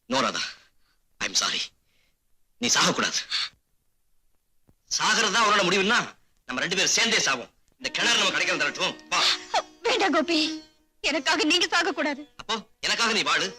No Radha, I am sorry. நீ சாகக்கூடாது. சாகிறதா உன்னோட முடிவுன்னா நம்ம 2 பேரும் சேர்ந்தே சாவோம். இந்த கிணறு நம்ம கிடைக்கிற தரட்டும். வா. வேண்டாம் கோபி, எனக்காக நீங்க சாக கூடாது. அப்போ எனக்காக நீ வாழு.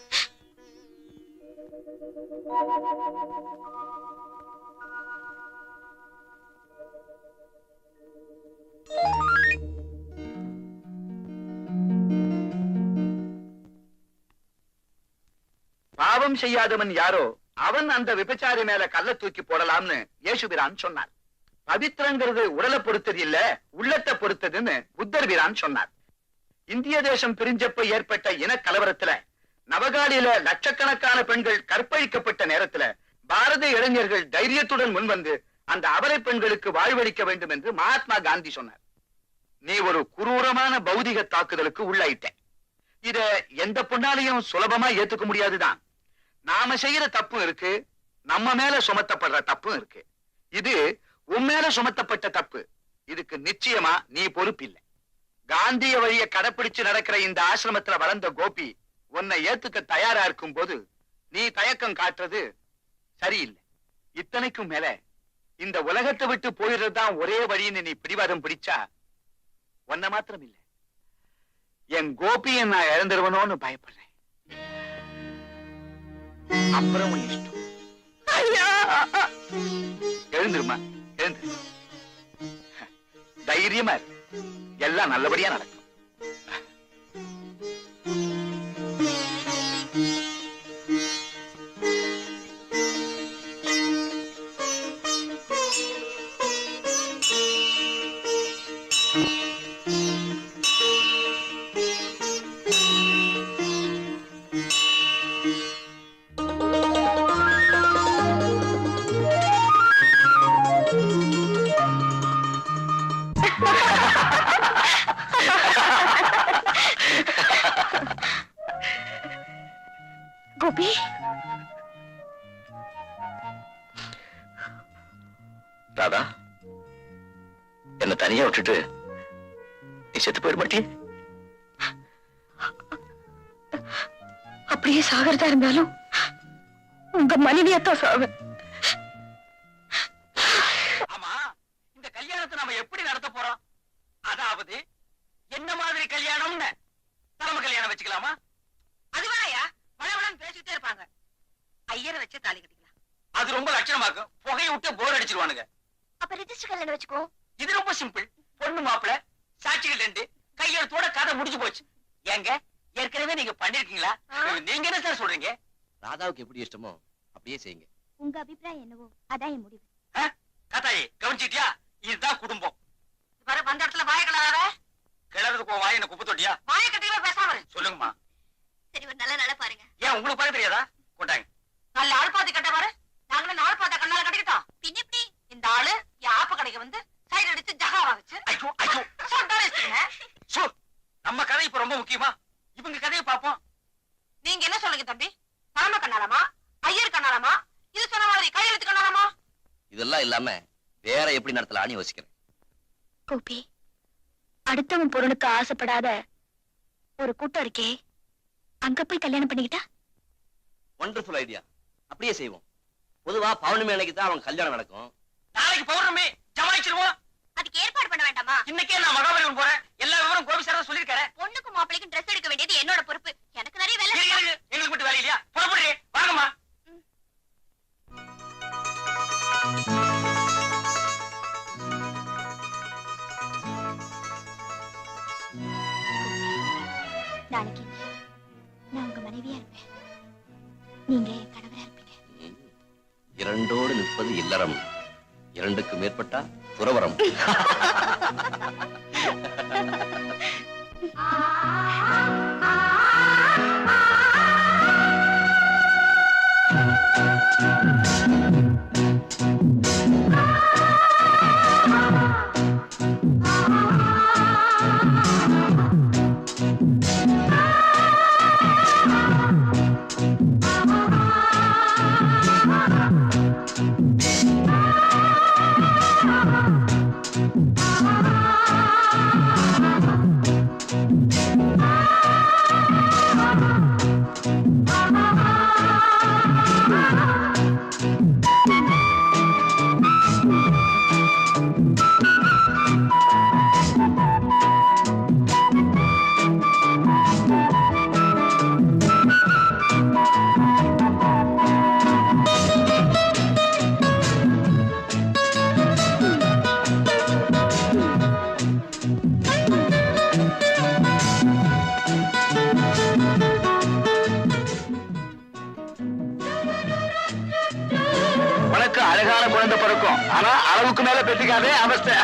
பாவம் செய்யாதவன் யாரோ அவன் அந்த விபச்சாரி மேல கல்ல தூக்கி போடலாம்னு இயேசுபிரான் சொன்னார். பவித்திரங்கிறது உடலை பொறுத்தது இல்ல, உள்ளத்தை பொறுத்ததுன்னு புத்தர் வீரான் சொன்னார். இந்திய தேசம் பிரிஞ்சப்ப ஏற்பட்ட இன கலவரத்துல நவகாலியில லட்சக்கணக்கான பெண்கள் கற்பழிக்கப்பட்ட நேரத்துல பாரத இளைஞர்கள் தைரியத்துடன் முன்வந்து அந்த அபலை பெண்களுக்கு வாழ்வளிக்க வேண்டும் என்று மகாத்மா காந்தி சொன்னார். நீ ஒரு குரூரமான பௌதிக தாக்குதலுக்கு உள்ளாயிட்ட. இத எந்த பொண்ணாலையும் சுலபமா ஏத்துக்க முடியாதுதான். நாம செய்யற தப்பும் இருக்கு, நம்ம மேல சுமத்தப்படுற தப்பும் இருக்கு. இது உன் மேல சுமத்தப்பட்ட தப்பு. இதுக்கு நிச்சயமா நீ பொறுப்பில்லை. காந்திய வழிய கடைப்பிடிச்சு நடக்கிற இந்த ஆசிரமத்துல வளர்ந்த கோபி உன்னை ஏத்துக்க தயாரா இருக்கும் போது நீ தயக்கம் காட்டுறது சரியில்லை. இத்தனைக்கும் மேல இந்த உலகத்தை விட்டு போயிடுறதுதான் ஒரே வழின்னு நீ பிடிவாதம் பிடிச்சா உன்னை மாத்திரம் இல்ல, என் கோபியை நான் இழந்துருவனோன்னு பயப்படுறேன். அப்புறம் உன் இஷ்டம். எழுந்துருமா, எழுந்து. தைரியமா இரு, எல்லாம் நல்லபடியா நடக்கும். கோபி, ராதா, என்ன தனியா விட்டுட்டு நீ செத்து போயிட மாட்டியே? அப்படியே சாகிறதா இருந்தாலும் உங்க மனைவியத்தான் சாவேன். ஆமா, இந்த கல்யாணத்தை நாம எப்படி நடத்த போறோம்? அதாவது என்ன மாதிரி கல்யாணம்னு தலைமை கல்யாணம் வச்சுக்கலாமா? அது வேணாயா, வளவளன்னு பேசிக்கிட்டே இருப்பாங்க. ஐயரை வச்சு தாலி கட்டிக்கலாம். அது ரொம்ப லட்சணமாக்கும். புகையை விட்டு போர் அடிச்சிருவானுங்க. அப்ப ரெஜிஸ்டர் கல்யாணம் வச்சுக்கோ. இது ரொம்ப சிம்பிள். பொண்ணு மாப்பிள, சாட்சிகள் 2, கையெழுத்தோட கதை முடிஞ்சு போச்சு. ஏங்க ஏற்கனவே நீங்க பண்ணிருக்கீங்களா? நீங்க என்ன சார் சொல்றீங்க? ராதாவுக்கு எப்படி இஷ்டமோ அப்படியே செய்யுங்க. உங்க அபிப்பிராயம் என்னவோ அதான் என் முடிவு. கதாயி கவனிச்சிட்டியா? இதுதான் குடும்பம். வர வந்த இடத்துல வாய கலராத. கிளறதுக்கு வாய் என்ன குப்பை தொட்டியா? வாய கட்டியவே பேசாம இரு. சொல்லுங்கம்மா. சரி, ஒரு நல்ல நாளா பாருங்க. ஏன் உங்களுக்கு பார்க்க தெரியாதா? கொண்டாங்க. நல்ல ஆள் பாத்து கட்ட பாரு. நாங்களும் நாள் பார்த்த கண்ணால கட்டிக்கிட்டோம். பின்ன எப்படி? இந்த ஆளு என் ஆப்ப கடைக்கு வந்து சைடு அடிச்சு ஜகாவா வச்சு ஐயோ ஐயோ சொட்டாரே வச்சுக்கங்க. சோ, நம்ம கதை இப்ப ரொம்ப முக்கியமா? இவங்க கதையை பார்ப்போம். நீங்க என்ன சொல்லுங்க தம்பி? பரம கண்ணாலமா, ஐயர் கண்ணாலமா, இது சொன்ன மாதிரி கையெழுத்து கண்ணாலமா? இதெல்லாம் இல்லாம வேற எப்படி நடத்தலாம்னு யோசிக்கிறேன். கோபி, அடுத்தவன் பொருளுக்கு ஆசைப்படாத ஒரு கூட்டம் இருக்கே, அங்க போய் கல்யாணம் பண்ணிக்கிட்டா? Wonderful idea. அப்படியே செய்வோம். பொதுவா பௌர்ணமி அன்னைக்கு தான் அவங்க கல்யாணம் நடக்கும். நாளைக்கு பௌர்ணமி ஜமாயிச்சிருவோம். அதுக்கு ஏற்பாடு பண்ண வேண்டாமா? இன்னைக்கே நான் மகாபலிபுரம் போறேன். எல்லா விவரம் கோபி சார் தான் சொல்லிருக்காரு. பொண்ணுக்கும் மாப்பிளைக்கும் ட்ரெஸ் எடுக்க வேண்டியது என்னோட பொறுப்பு. எனக்கு நிறைய வேலை இருக்கு. எங்களுக்கு மட்டும் வேலை இல்லையா? புறப்படுறே, வாங்கம்மா. நாளைக்கு நான் உங்க மனைவியா இருப்பேன். நீங்க என் கணவரா இருப்பீங்க. இரண்டோடு நிற்பது இல்லறம், இரண்டுக்கு மேற்பட்டா துறவரம். உனக்கு அழகான குழந்தை பிறக்கும். ஆனா அளவுக்கு மேல பெற்றுக்காதே, அவஸ்தை.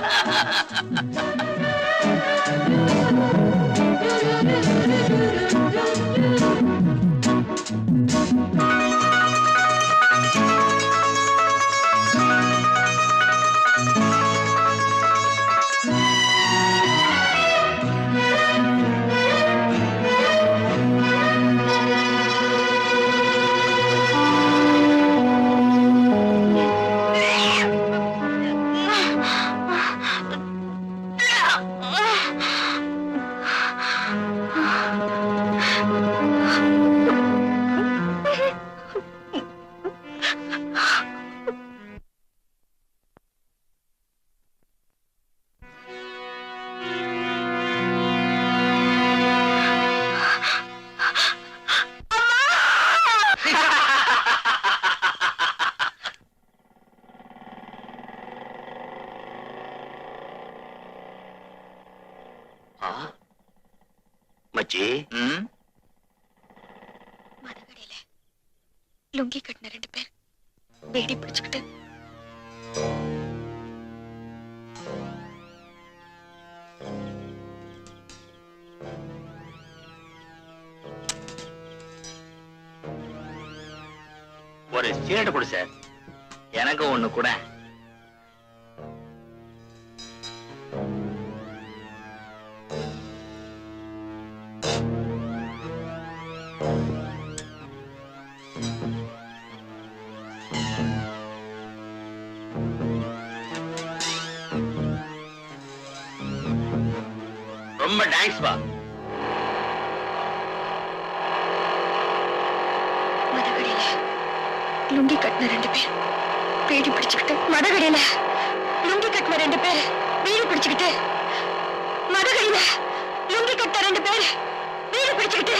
மச்சி, மதகடையில லுங்கி கட்டின 2 பேர் வேடி பிடிச்சுக்கிட்டு ஒரு சீரட் கொடு சார். எனக்கு ஒண்ணு கூட. ரொம்ப தேங்க்ஸ் பா. மதகடையில லுங்கி கட்டின 2 பேர் வேடி பிடிச்சுக்கிட்டு மதகடையில லுங்கி கட்டின 2 பேர் வீடு பிடிச்சுக்கிட்டு மதகடையில லுங்கி கட்டின 2 பேர் வீடு பிடிச்சுக்கிட்டு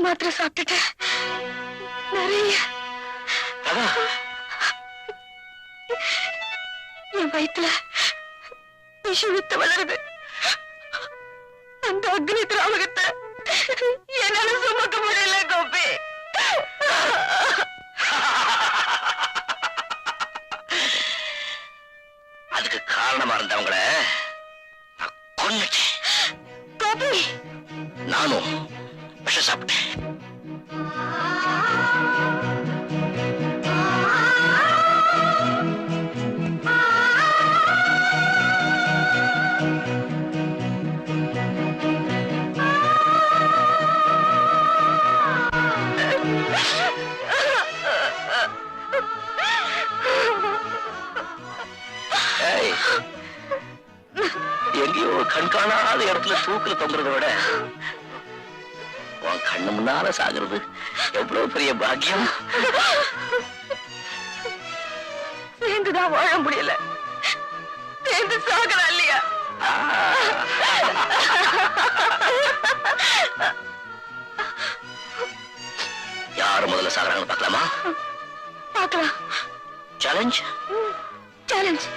மாத்திரை சாப்பிட்டுட்டேன். நிறைய என் வயிற்றுல விஷம் வித்து வளருது. அந்த அக்னி திராவகத்தை என்னால சுமக்க முடியல கோபி. அதுக்கு காரணமா இருந்தவங்கள நான் கொன்னுட்டேன். கோபி, நானும் விஷம் சாப்பிட்டேன். ஏய், எங்கேயோ கண்காணாத இடத்துல தூக்குல தொங்குறதை விட உன் கண்ணு முன்னால சாகிறது எவ்வளவு பெரிய பாக்கியம். சேர்ந்துதான் வாழ முடியல, சேர்ந்து சாகலாம் இல்லையா? யாரு முதல்ல சாகுறாங்கன்னு பார்க்கலாமா? பார்க்கலாம். Challenge challenge.